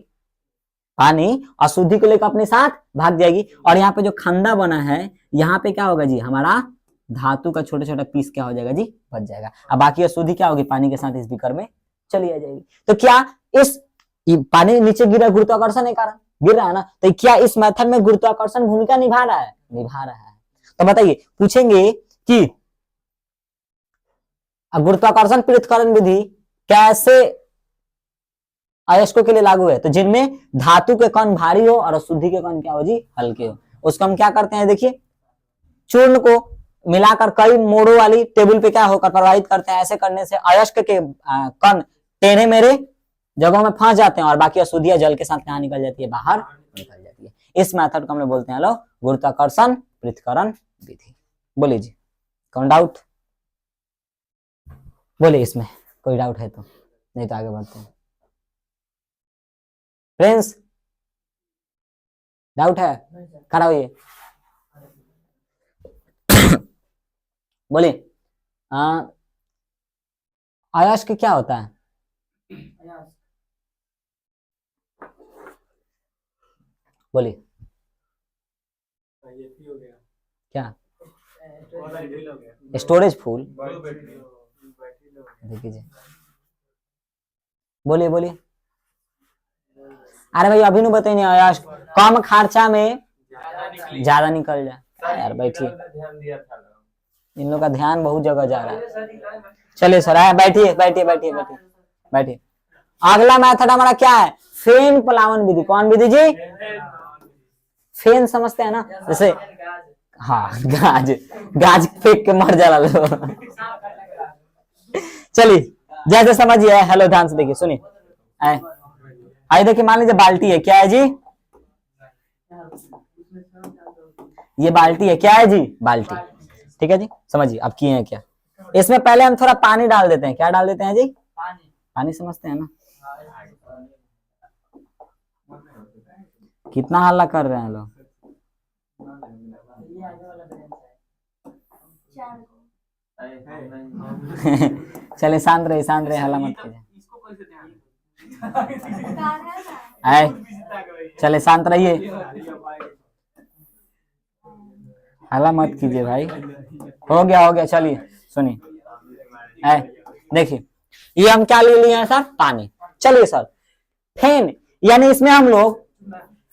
पानी अशुद्धि को लेकर अपने साथ भाग जाएगी, और यहाँ पे जो खंदा बना है, यहाँ पे क्या होगा जी, हमारा धातु का छोटा छोटा पीस क्या हो जाएगा जी, बच जाएगा। अब बाकी अशुद्धि क्या होगी, पानी के साथ इस बीकर में चली आ जाएगी। तो क्या इस पानी नीचे गिरा, गुरुत्वाकर्षण के कारण गिर रहा है ना, तो क्या इस मेथड में गुरुत्वाकर्षण भूमिका निभा रहा है, निभा रहा है। तो बताइए, पूछेंगे कि गुरुत्वाकर्षण पृथक्करण विधि कैसे अयस्कों के लिए लागू है, तो जिनमें धातु के कण भारी हो और अशुद्धि के कण क्या हो जी, हल्के हो। उसको हम क्या करते हैं, देखिए चूर्ण को मिलाकर कई मोड़ों वाली टेबल पे क्या होकर प्रवाहित करते हैं। ऐसे करने से अयस्क के कण टेढ़े मेढ़े जगहों में फंस जाते हैं और बाकी अशुद्धियां जल के साथ कहां निकल जाती है, बाहर निकल जाती है। इस मेथड को हम लोग बोलते हैं लोग गुरुत्वाकर्षण पृथक्करण विधि। बोलिए जी, कौन डाउट, बोलिए इसमें कोई डाउट है तो, नहीं तो आगे बढ़ते हैं। फ्रेंड्स डाउट है, खड़ा होइए। बोलिए अयस्क क्या होता है, बोलिए क्या, स्टोरेज फुल, देखिए बोलिए बोलिए। अरे भाई अभी नहीं बताइए, अयस्क कम खर्चा में ज्यादा निकल जाए। यार बैठिए, इन लोग का ध्यान बहुत जगह जा रहा है। चलिए सर आए, बैठिए बैठिए बैठिए बैठिए बैठिए। अगला मेथड हमारा क्या है, फेन प्लावन विधि। कौन विधि जी, फेन समझते हैं ना, जैसे हाँ गाज, गाज फेंक के मर जाला लो। चलिए जैसे समझिए, हेलो ध्यान से देखिए, सुनिए आइए देखिए, मान लीजिए बाल्टी है, क्या है जी, ये बाल्टी है, क्या है जी, बाल्टी, ठीक है जी। समझिए अब किए हैं क्या, इसमें पहले हम थोड़ा पानी डाल देते हैं। क्या डाल देते हैं जी, पानी समझते हैं ना। कितना हल्ला कर रहे हैं लोग। चले शांत रहे, हल्ला मत कीजिए। चले शांत रहिए, हल्ला मत कीजिए भाई। हो गया, चलिए सुनिए, देखिए ये हम क्या ले लिए हैं सर, पानी। चलिए सर फेन, यानी इसमें हम लोग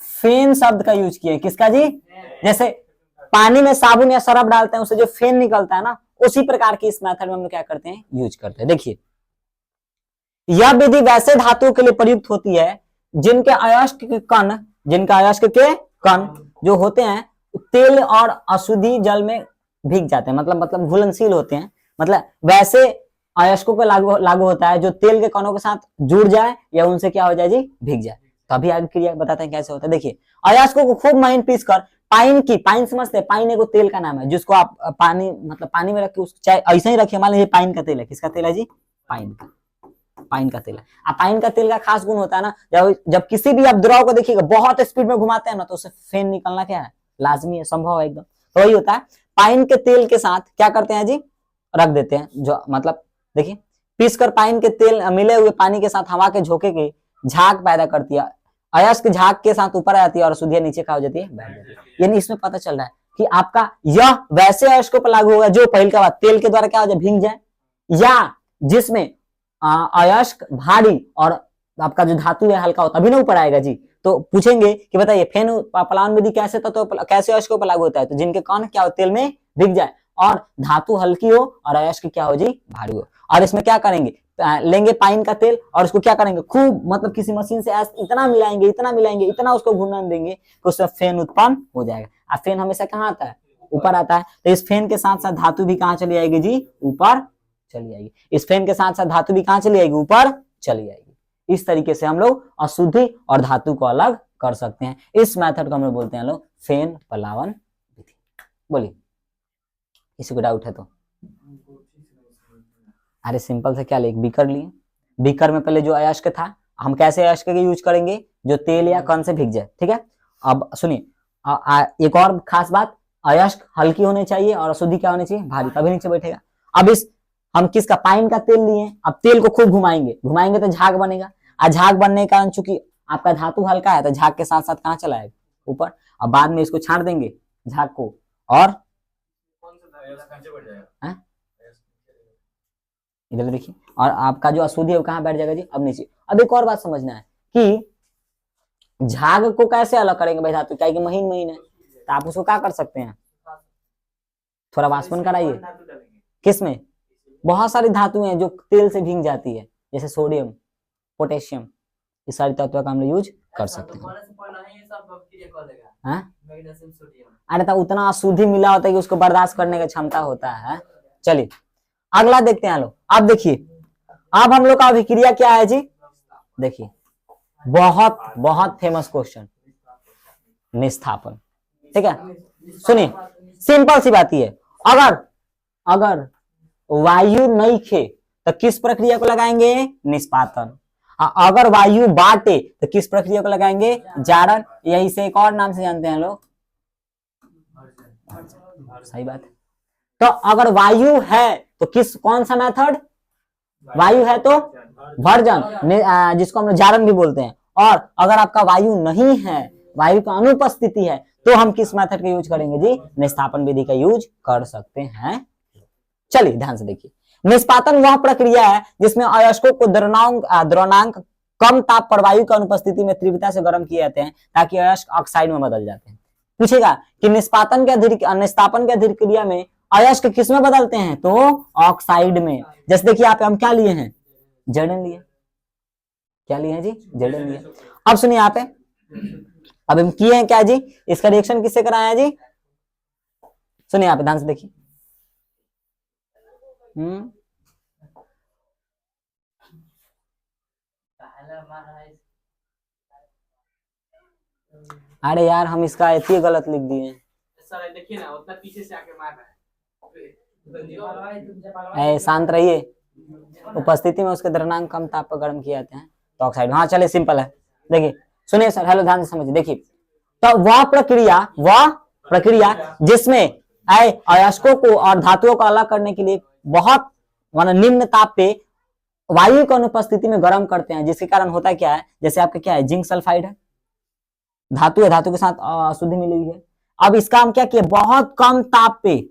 फेन शब्द का यूज किए। किसका जी, जैसे पानी में साबुन या सरफ डालते हैं, उससे जो फेन निकलता है ना, उसी प्रकार की इस मेथड में हम लोग क्या करते हैं, यूज करते हैं। देखिए यह विधि वैसे धातुओं के लिए प्रयुक्त होती है जिनके अयस्क के कण, जिनका अयस्क के कण जो होते हैं तेल और अशुद्धि जल में भीग जाते हैं, मतलब घुलनशील होते हैं। मतलब वैसे अयस्कों को लागू होता है जो तेल के कणों के साथ जुड़ जाए या उनसे क्या हो जाए जी, भीग जाए। तो अभी आगे क्रिया बताते हैं कैसे होता है। देखिए अयस्कों को खूब महीन पीस कर पाइन समझते हैं, पाइन एगो तेल का नाम है जिसको आप पानी पानी में रख के चाहे ऐसे ही रखिए। मान लीजिए पाइन का तेल है, किसका तेल है जी, पाइन का तेल है। अब पाइन का तेल का खास गुण होता है ना, जब किसी भी आप द्रव को देखिएगा बहुत स्पीड में घुमाते हैं ना, तो उससे फेन निकलना क्या है, लाजमी है, संभव है एकदम। तो वही होता है, पाइन के तेल के साथ क्या करते हैं जी, रख देते हैं, जो मतलब देखिए पीस कर पाइन के तेल मिले हुए पानी के साथ हवा के झोंके के झाग पैदा करती है, अयस्क झाग के साथ ऊपर आती है और अशुद्धियां नीचे क्या हो जाती है, बैठ जाती है। यानी इसमें पता चल रहा है कि आपका यह वैसे अयस्कों पर लागू होगा जो पहले का बात तेल के द्वारा क्या हो जाए, भीग जाए, या जिसमें अयस्क भारी और आपका जो धातु है हल्का हो, तभी ना ऊपर आएगा जी। तो पूछेंगे कि बताइए फेन प्लावन विधि कैसे कैसे अयस्कों पर लागू होता है, तो जिनके कण क्या हो, तेल में भीग जाए और धातु हल्की हो और अयस्क क्या हो जी, भारी हो। और इसमें क्या करेंगे, लेंगे पाइन का तेल और उसको क्या करेंगे, खूब मतलब किसी मशीन से इतना मिलाएंगे, इतना उसको घूमने देंगे कि उससे फेन उत्पन्न हो जाएगा। अब फेन हमेशा कहाँ आता है, ऊपर आता है। तो इस फेन के साथ साथ धातु भी कहाँ चली आएगी जी, ऊपर चली आएगी। इस फेन के साथ साथ धातु भी कहाँ चली आएगी, ऊपर चली आएगी। इस तरीके से हम लोग अशुद्धि और धातु को अलग कर सकते हैं। इस मेथड को हम लोग बोलते हैं लोग फेन पलावन विधि। बोलिए, किसी को डाउट है तो? अरे सिंपल से क्या ले, एक बीकर लिए, बीकर में पहले जो अयस्क था, हम कैसे अयस्क के यूज करेंगे, जो तेल या कण से भीग जाए, ठीक है। अब सुनिए एक और खास बात, अयस्क हल्की होनी चाहिए और अशुद्धि क्या होनी चाहिए, भारी, तभी नीचे बैठेगा। अब इस हम किसका, पाइन का तेल लिए, अब तेल को खूब घुमाएंगे, घुमाएंगे तो झाग बनेगा, और झाग बनने के कारण चूंकि आपका धातु हल्का है तो झाग के साथ साथ कहाँ चला आएगा, ऊपर। अब बाद में इसको छाड़ देंगे झाग को, और इधर देखिए, और आपका जो अशुद्धि है वो कहाँ बैठ जाएगा जी, अब नीचे। अब एक और बात समझना है कि झाग को कैसे अलग करेंगे भाई धातु, क्या महीन महीन है, तो आप उसको क्या कर सकते हैं, थोड़ा वाष्पन कराइए। किसमें, बहुत सारी धातुएं हैं जो तेल से भीग जाती है, जैसे सोडियम, पोटेशियम, इस सारी तत्वों का हम लोग यूज कर सकते हैं। अरे तो उतना अशुद्धि मिला होता है कि उसको बर्दाश्त करने की क्षमता होता है। चलिए अगला देखते हैं लोग। अब देखिए, अब हम लोग का अभिक्रिया क्या है जी, देखिए बहुत बहुत फेमस क्वेश्चन, निस्थापन, ठीक है। सुनिए सिंपल सी बात है, अगर वायु नहीं खे तो किस प्रक्रिया को लगाएंगे, निष्पातन। अगर वायु बाटे तो किस प्रक्रिया को लगाएंगे, जारण, या इसे एक और नाम से जानते हैं लोग, सही बात है। तो अगर वायु है तो कौन सा मेथड, वायु है तो भर्जन, जिसको हम लोग जारण भी बोलते हैं। और अगर आपका वायु नहीं है, वायु का अनुपस्थिति है, तो हम किस मेथड का यूज करेंगे जी, निष्पातन विधि का यूज कर सकते हैं। चलिए ध्यान से देखिए, निष्पातन वह प्रक्रिया है जिसमें अयस्कों को द्रवणांक कम ताप पर वायु की अनुपस्थिति में तीव्रता से गर्म किए जाते हैं ताकि अयस्क ऑक्साइड में बदल जाते हैं। पूछेगा कि निष्पातन के अभिक्रिया में अयस्क किस में बदलते हैं, तो ऑक्साइड में। जैसे देखिए आप हम क्या लिए हैं, जड़न लिए, क्या लिए हैं जी, जड़न लिए। अब सुनिए आप, अब हम किए हैं क्या जी, इसका रिएक्शन किससे कराया है जी, सुनिए आप ध्यान से देखिए। अरे यार हम इसका इतनी गलत लिख दिए हैं, देखिए ना उतना पीछे से आके मार रहा है। शांत रहिए, उपस्थिति में उसके द्रव्यमान कम ताप पर गर्म किए जाते हैं तो ऑक्साइड। हाँ चलिए सिंपल है, देखिए सुनिए सर, हेलो ध्यान से समझिए। देखिए तो वह प्रक्रिया जिसमें अयस्कों को और धातुओं को अलग करने के लिए बहुत निम्न ताप पे वायु की अनुपस्थिति में गर्म करते हैं, जिसके कारण होता क्या है, जैसे आपका क्या है, जिंक सल्फाइड है, धातु है, धातु के साथ अशुद्धि मिली हुई है। अब इसका हम क्या किए, बहुत कम ताप पे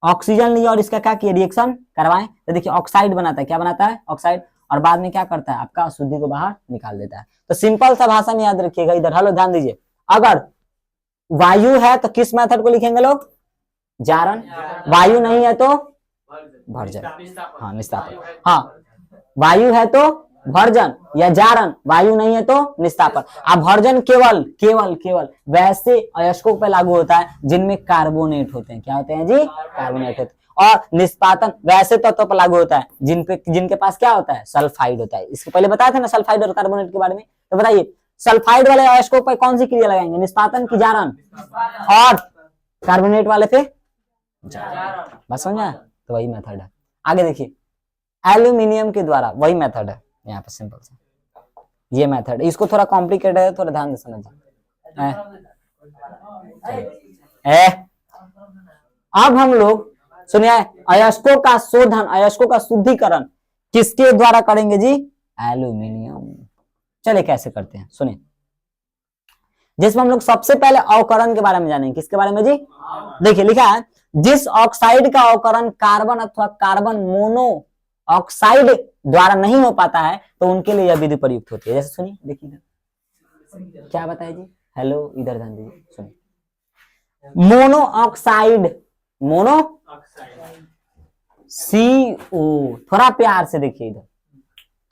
ऑक्सीजन लिया और इसका क्या किया, रिएक्शन करवाएं, तो देखिए ऑक्साइड बनाता है, क्या बनाता है, ऑक्साइड, और बाद में क्या करता है, आपका अशुद्धि को बाहर निकाल देता है। तो सिंपल सा भाषा में याद रखिएगा, इधर हेलो ध्यान दीजिए, अगर वायु है तो किस मेथड को लिखेंगे लोग, जारण, वायु नहीं है तो भर्जन, हाँ निस्तापन, हाँ वायु है तो भर्जन या जारण, वायु नहीं है तो निस्तापन। अब भर्जन केवल वैसे अयस्कों पे लागू होता है जिनमें कार्बोनेट होते हैं, क्या होते हैं जी, कार्बोनेट होते हैं। और निष्पातन वैसे तत्वों पर लागू होता है जिनके पास क्या होता है, सल्फाइड होता है। इसके पहले बताया था ना सल्फाइड और कार्बोनेट के बारे में, तो बताइए सल्फाइड वाले अयस्कों पर कौन सी क्रिया लगाएंगे, निष्पातन की जारण, और कार्बोनेट वाले पे जारण। बस समझा, तो वही मेथड है। आगे देखिए, एल्यूमिनियम के द्वारा वही मेथड है, यहाँ पे सिंपल सा ये मेथड, इसको थोड़ा कॉम्प्लिकेटेड है, थोड़ा ध्यान से समझिए। अब हम लोग सुनिए, अयस्कों का शोधन, अयस्कों का शुद्धिकरण किसके द्वारा करेंगे जी, एल्यूमिनियम। चलिए कैसे करते हैं सुनिए, जिसमें हम लोग सबसे पहले अवकरण के बारे में जानेंगे, किसके बारे में जी, देखिए लिखा है, जिस ऑक्साइड का अवकरण कार्बन अथवा कार्बन मोनो ऑक्साइड द्वारा नहीं हो पाता है तो उनके लिए यह विधि प्रयुक्त होती है। जैसे सुनिए, देखिए क्या बताया जी, हेलो इधर ध्यान दीजिए, सुनिए, मोनो ऑक्साइड, मोनो CO, थोड़ा प्यार से देखिए इधर,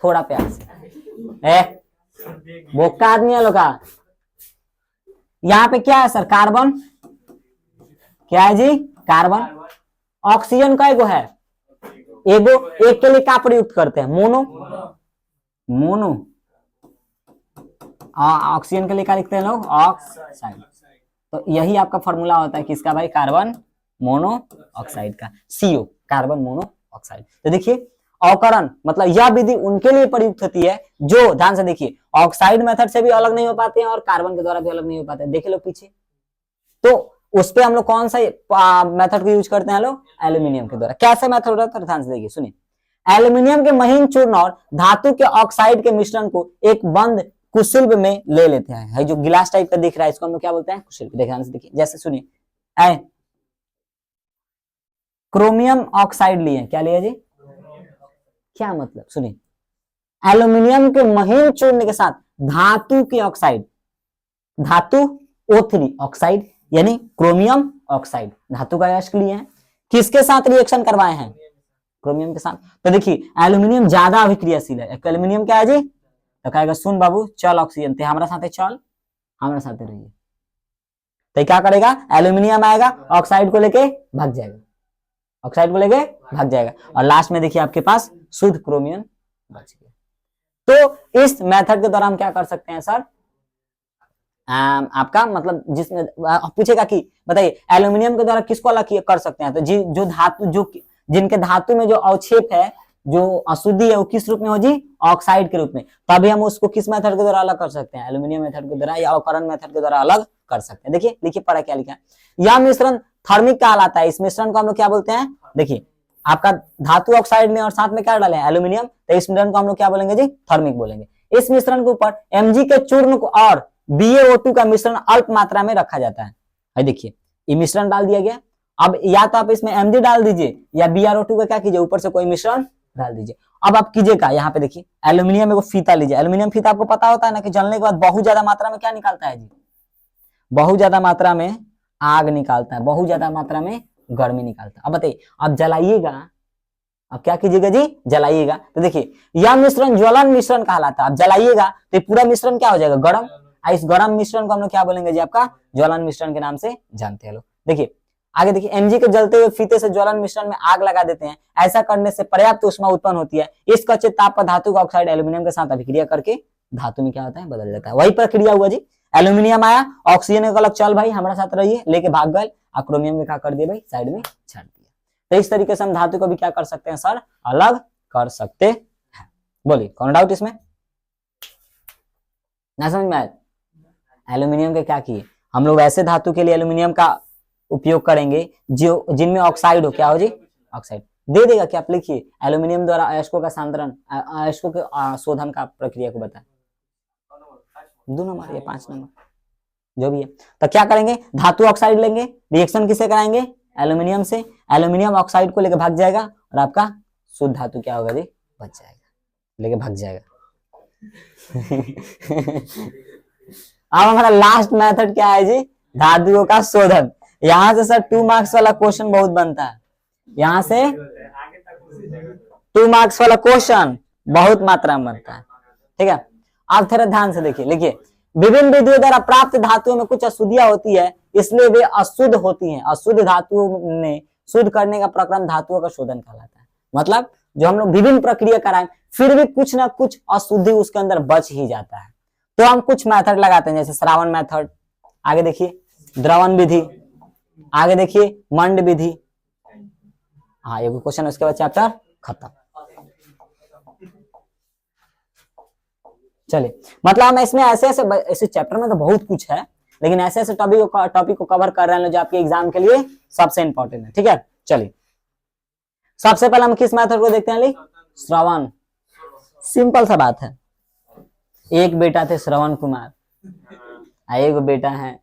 थोड़ा प्यार से, बोका आदमी लोग का, यहाँ पे क्या है सर, कार्बन, क्या है जी, कार्बन, ऑक्सीजन का एगो है, एगो, एक के लिए क्या प्रयुक्त करते हैं, मोनो, ऑक्सीजन के लिए क्या लिखते हैं लोग, ऑक्साइड। तो यही आपका फॉर्मूला होता है किसका भाई, कार्बन मोनोऑक्साइड का, CO, कार्बन मोनोऑक्साइड। तो देखिए अवकरण मतलब यह विधि उनके लिए प्रयुक्त होती है जो, ध्यान से देखिए, ऑक्साइड मेथड से भी अलग नहीं हो पाते हैं और कार्बन के द्वारा भी अलग नहीं हो पाते हैं। देखे लोग पीछे, तो उस पे हम लोग कौन सा मेथड को यूज करते हैं लोग, एल्यूमिनियम के द्वारा। कैसे मेथड होता है, ध्यान से देखिए, सुनिए। एल्यूमिनियम के महीन चूर्ण और धातु के ऑक्साइड के मिश्रण को एक बंद कुशिल्ब में ले लेते हैं। जो गिलास टाइप का दिख रहा है इसको हम लोग क्या बोलते हैं, कुशिल्ब। देखिए, जैसे सुनिए, क्रोमियम ऑक्साइड लिए, क्या लिया जी, क्या मतलब, सुनिए, एल्यूमिनियम के महीन चूर्ण के साथ धातु की ऑक्साइड, धातु O3 ऑक्साइड यानी क्रोमियम ऑक्साइड, धातु का अयस्क लिए हैं, किसके साथ रिएक्शन करवाए हैं, क्रोमियम के साथ। तो देखिए एल्यूमिनियम ज्यादा अभिक्रियाशील है, एल्यूमिनियम क्या है जी, तो कहेगा सुन बाबू चल ऑक्सीजन ते हमारा साथे चल, हमारे साथे रहिए। तो क्या करेगा, एल्यूमिनियम आएगा ऑक्साइड को लेके भाग जाएगा, ऑक्साइड को लेके भाग जाएगा, और लास्ट में देखिए आपके पास शुद्ध क्रोमियम बच गया। तो इस मेथड के द्वारा हम क्या कर सकते हैं सर, आपका मतलब जिसमें पूछेगा कि बताइए एल्यूमिनियम के द्वारा किसको अलग कर सकते हैं, तो जो धातु, जो जिनके धातु में जो अवक्षेप है, जो अशुद्धि है, वो किस रूप में हो जी, ऑक्साइड के रूप में। तभी हम उसको किस मेथड के द्वारा अलग कर सकते हैं, एल्यूमिनियम मेथड के द्वारा या अवकरण मेथड के द्वारा अलग कर सकते हैं। देखिए लिखिए पढ़ा क्या लिखा है, यह मिश्रण थर्मिक कहलाता है। इस मिश्रण को हम लोग क्या बोलते हैं, देखिए आपका धातु ऑक्साइड में और साथ में क्या डाले हैं, एल्यूमिनियम, तो इस मिश्रण को हम लोग क्या बोलेंगे जी, थर्मिक बोलेंगे। इस मिश्रण के ऊपर Mg के चूर्ण को और BaO2 का मिश्रण अल्प मात्रा में रखा जाता है। देखिए ये मिश्रण डाल दिया गया, अब या तो आप इसमें Mg डाल दीजिए या BrO2 का क्या कीजिए, ऊपर से कोई मिश्रण डाल दीजिए। अब आप कीजिएगा, यहाँ पे देखिए एल्यूमिनियम में फीता लीजिए, एल्यूमिनियम फीता आपको पता होता है ना कि जलने के बाद बहुत ज्यादा मात्रा में क्या निकालता है जी, बहुत ज्यादा मात्रा में आग निकालता है, बहुत ज्यादा मात्रा में गर्मी निकालता है। अब बताइए आप जलाइएगा, अब क्या कीजिएगा जी, जलाइएगा, तो देखिए यह मिश्रण ज्वलन मिश्रण कहलाता है। आप जलाइएगा तो पूरा मिश्रण क्या हो जाएगा, गर्म। इस गर्म मिश्रण को हम लोग क्या बोलेंगे जी, आपका ज्वलन मिश्रण के नाम से जानते हैं लोग। देखिए आगे देखिए, Mg के जलते हुए फीते से ज्वलन मिश्रण में आग लगा देते हैं, ऐसा करने से पर्याप्त ऊष्मा उत्पन्न होती है। इस कच्चे ताप पर धातु का ऑक्साइड एल्यूमिनियम के साथ अभिक्रिया करके धातु में क्या होता है, बदल जाता है। वही प्रक्रिया हुआ जी, एल्यूमिनियम आया, ऑक्सीजन का अलग, चल भाई हमारे साथ रहिए, लेके भाग गए, और क्रोमियम के क्या कर दिया भाई, साइड में छाट दिया। तो इस तरीके से हम धातु को भी क्या कर सकते हैं सर, अलग कर सकते हैं। बोलिए कौन डाउट इसमें, ना समझ में आया। एल्यूमिनियम के क्या किए हम लोग, ऐसे धातु के लिए एल्यूमिनियम का उपयोग करेंगे जो जिनमें ऑक्साइड हो, क्या हो जी, ऑक्साइड दे देगा। क्या आप लिखिए, एल्यूमिनियम द्वारा अयस्कों का सांद्रण, अयस्कों के शोधन का प्रक्रिया को बताएं, 2 नंबर या 5 नंबर जो भी है। तो क्या करेंगे, धातु ऑक्साइड लेंगे, रिएक्शन किसे कराएंगे, एल्यूमिनियम से, एल्यूमिनियम ऑक्साइड को लेकर भाग जाएगा और आपका शुद्ध धातु क्या होगा जी, बच जाएगा, लेके भाग जाएगा। अब हमारा लास्ट मेथड क्या है जी, धातुओं का शोधन। यहां से सर 2 मार्क्स वाला क्वेश्चन बहुत बनता है, यहां से 2 मार्क्स वाला क्वेश्चन बहुत मात्रा में बनता है, ठीक है। आप थोड़ा ध्यान से देखिए, लिखिए विभिन्न विधियों द्वारा प्राप्त धातुओं में कुछ अशुद्धियां होती है, इसलिए वे अशुद्ध होती हैं। अशुद्ध धातुओं में शुद्ध करने का प्रक्रम धातुओं का शोधन कहलाता है। मतलब जो हम लोग विभिन्न प्रक्रिया कराएं, फिर भी कुछ ना कुछ अशुद्धि उसके अंदर बच ही जाता है, तो हम कुछ मेथड लगाते हैं, जैसे श्रावण मेथड, आगे देखिए द्रवण विधि, आगे देखिए मंड विधि। हाँ ये क्वेश्चन, उसके बाद चैप्टर खत्म। चलिए मतलब हम इसमें ऐसे चैप्टर में तो बहुत कुछ है, लेकिन ऐसे टॉपिक को कवर कर रहे हैं जो आपके एग्जाम के लिए सबसे इंपॉर्टेंट है, ठीक है। चलिए सबसे पहले हम किस मेथड को देखते हैं, श्रवण। सिंपल सा बात है, एक बेटा थे श्रवण कुमार, एक बेटा है,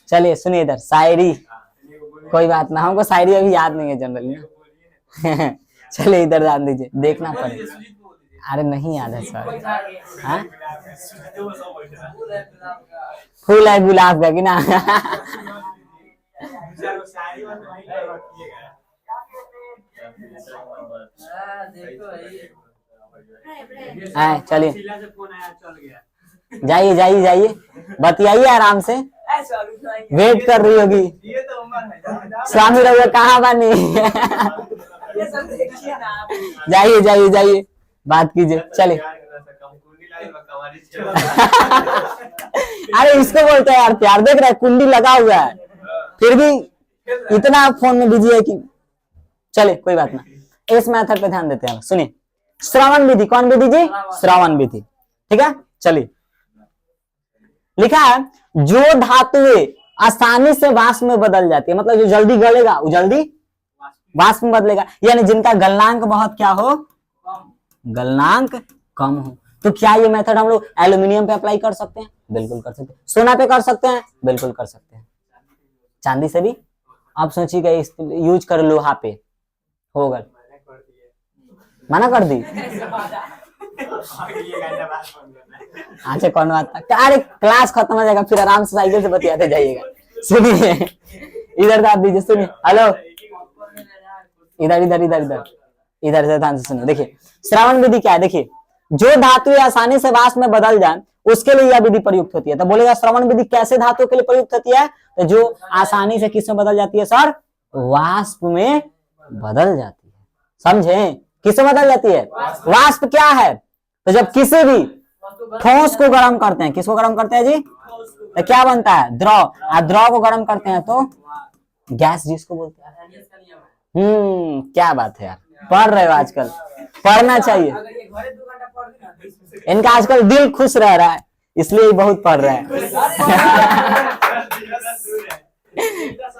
चलिए सुनिए इधर शायरी, कोई बात ना, हमको शायरी अभी याद नहीं है जनरली। चलिए इधर ध्यान दीजिए, देखना पड़े, अरे नहीं याद है सर। हाँ फूल है गुलाब का कि ना। चलिए जाइए जाइए जाइए, बतियाइए आराम से, वेट कर रही होगी। स्वामी रघुआ कहाँ बनी। जाइए जाइए जाइए, बात कीजिए, चलिए। अरे इसको बोलते हैं यार प्यार, देख रहा है कुंडी लगा हुआ है फिर भी इतना फोन में बिजी है कि, चलिए कोई बात ना, इस मेथड पे ध्यान देते हैं। सुनिए, श्रवण विधि, कौन विधि जी? श्रवण विधि, ठीक है। चलिए, लिखा है जो धातुएं आसानी से वाष्प में बदल जाती है, मतलब जो जल्दी गलेगा वो जल्दी वाष्प में बदलेगा, यानी जिनका गलनांक बहुत क्या हो, गलनांक कम हो। तो क्या ये मेथड हम लोग एल्यूमिनियम पे अप्लाई कर सकते हैं? बिल्कुल कर सकते हैं। सोना पे कर सकते हैं? बिल्कुल कर सकते हैं। चांदी से भी? आप सोचिएगा यूज कर लोहा पे, होगा? मना कर दी? अच्छा कौन बात, अरे क्लास खत्म हो जाएगा फिर आराम से साइकिल से बतियाते जाइएगा। सुनिए, इधर दाब दीजिए, सुनिए, हेलो, इधर इधर इधर इधर इधर से ध्यान से सुनिए। देखिए श्रवण विधि क्या है, देखिए जो धातु आसानी से वाष्प में बदल जाए उसके लिए यह विधि प्रयुक्त होती है। तो बोलेगा श्रवण विधि कैसे धातु के लिए प्रयुक्त होती है? तो जो आसानी से किस में बदल जाती है सर? वाष्प में बदल जाती है। समझे? किस में बदल जाती है? वाष्प क्या है? तो जब किसी भी ठोस को गर्म करते हैं, किसको गर्म करते हैं जी? तो क्या बनता है? द्रव। द्रव को गर्म करते हैं तो गैस जिसको बोलते हैं। क्या बात है यार, पढ़ रहे हो आजकल, पढ़ना चाहिए। इनका आजकल दिल खुश रह रहा है इसलिए बहुत पढ़ रहे हैं।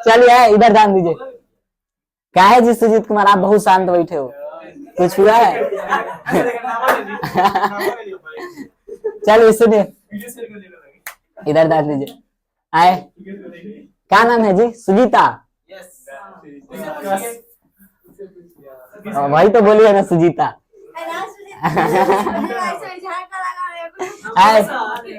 चलिए इधर ध्यान दीजिए। क्या है जी सुजीत कुमार, आप बहुत शांत बैठे हो, कुछ हुआ है? चलिए सुनिए, इधर ध्यान दीजिए। आए, क्या नाम है जी? सुजीता? वही तो बोलिए ना, सुजीता।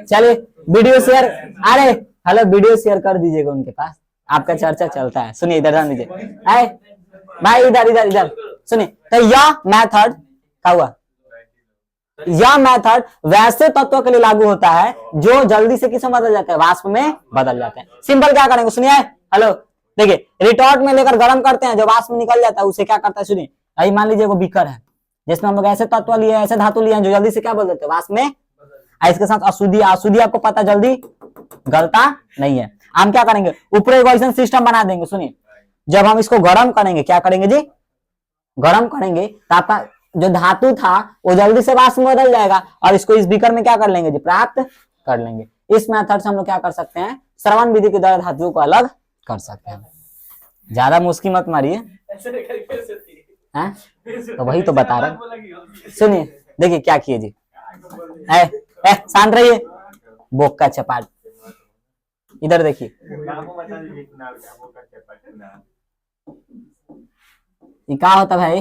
चलिए वीडियो शेयर, अरे हेलो, वीडियो शेयर कर दीजिएगा उनके पास, आपका चर्चा चलता है। सुनिए इधर ध्यान दीजिए। आए भाई, इधर इधर इधर सुनिए। तो यह मेथड क्या हुआ? यह मेथड वैसे तत्वों के लिए लागू होता है जो जल्दी से किसमें बदल जाते हैं? वाष्प में बदल जाते हैं। सिंपल क्या करेंगे, सुनिए, हेलो, देखिए रिटॉर्ट में लेकर गर्म करते हैं, जो वाष्प में निकल जाता है उसे क्या करता है? सुनिए, अभी मान लीजिए वो बीकर है जिसमें हम लोग ऐसे तत्व लिए, ऐसे धातु लिए जो जल्दी से क्या बदल जाते हैं? वाष्प में। इसके साथ अशुद्धि, अशुद्धि आपको पता जल्दी गलता नहीं है। हम क्या करेंगे? ऊपर एक ऐसा सिस्टम बना देंगे। सुनिए, जब हम इसको गर्म करेंगे, क्या करेंगे जी? गर्म करेंगे तो आपका जो धातु था वो जल्दी से वाष्प में बदल जाएगा और इसको इस बीकर में क्या कर लेंगे जी? प्राप्त कर लेंगे। इस मेथड से हम लोग क्या कर सकते हैं? श्रवण विधि के द्वारा धातुओं को अलग कर सकते हैं। ज्यादा मुश्किल मत मारिए, तो वही तो बता रहे। सुनिए, देखिए क्या किए जी, शांत रहिए, बोक का चपाट। इधर देखिए, ये क्या होता भाई?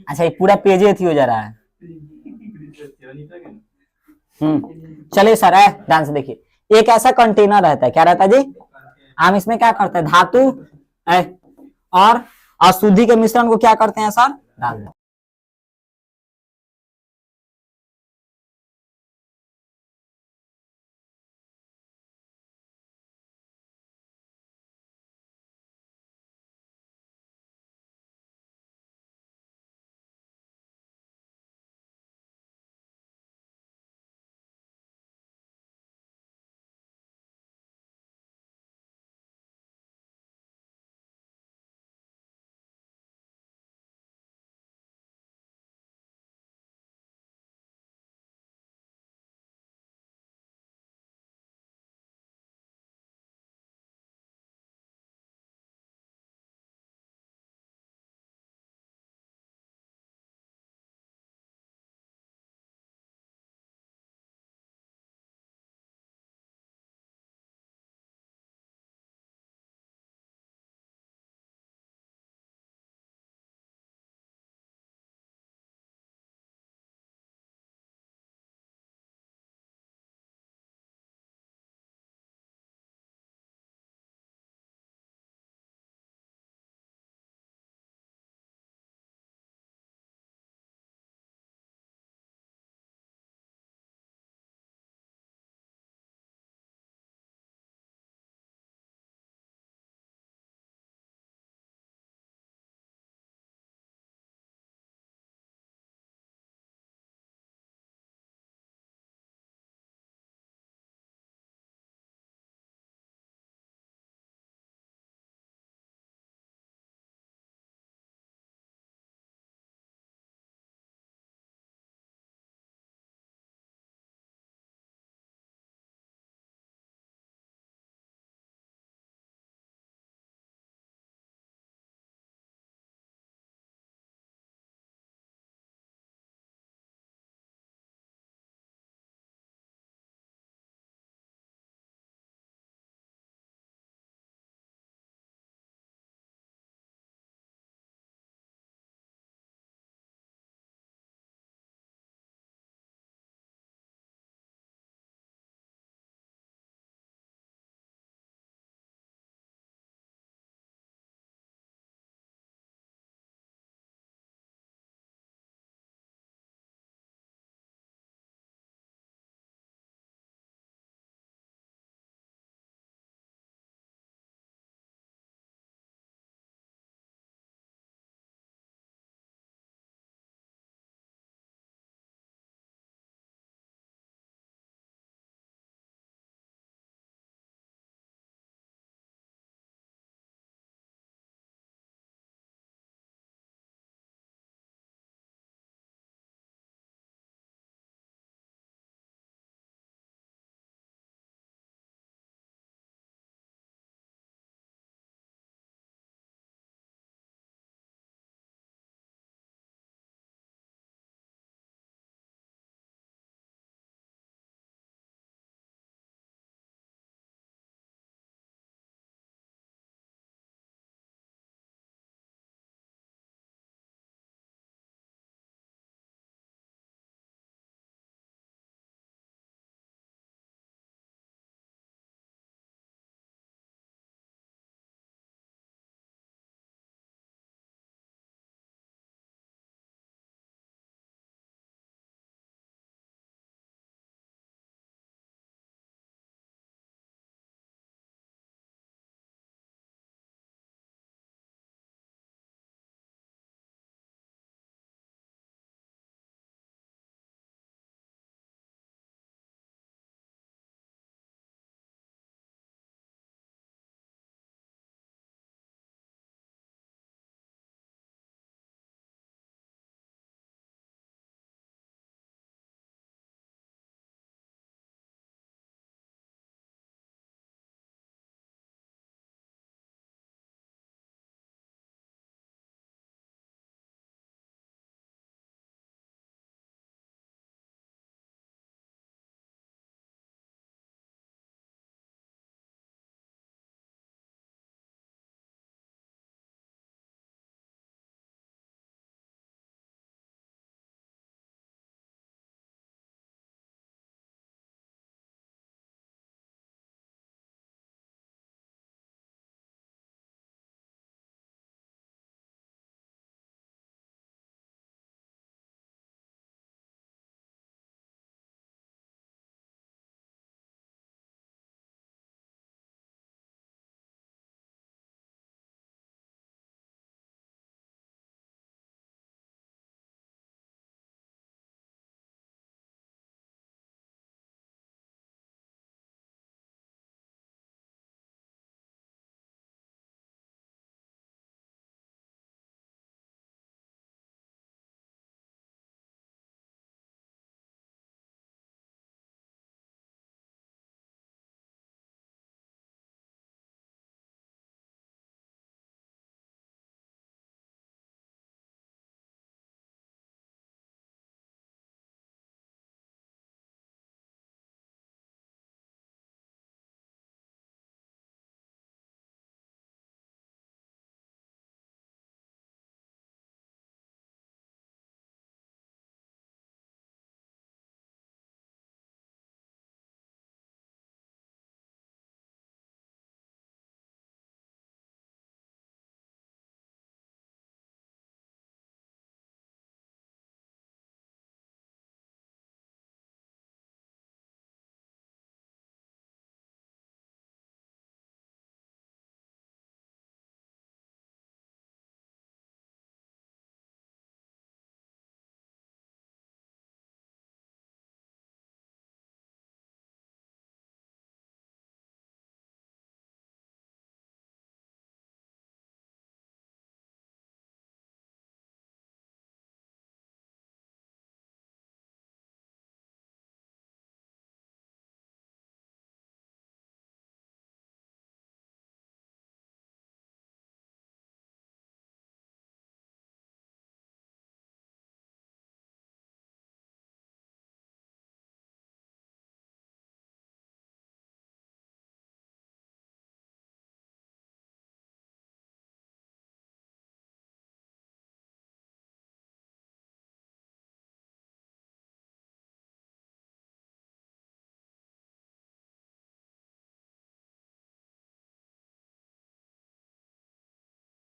अच्छा ये पूरा पेज ही हो जा रहा है। चलिए सर, ध्यान से देखिए, एक ऐसा कंटेनर रहता है, क्या रहता है जी? हम इसमें क्या करते हैं? धातु और अशुद्धि के मिश्रण को क्या करते हैं सर? डाल देते हैं।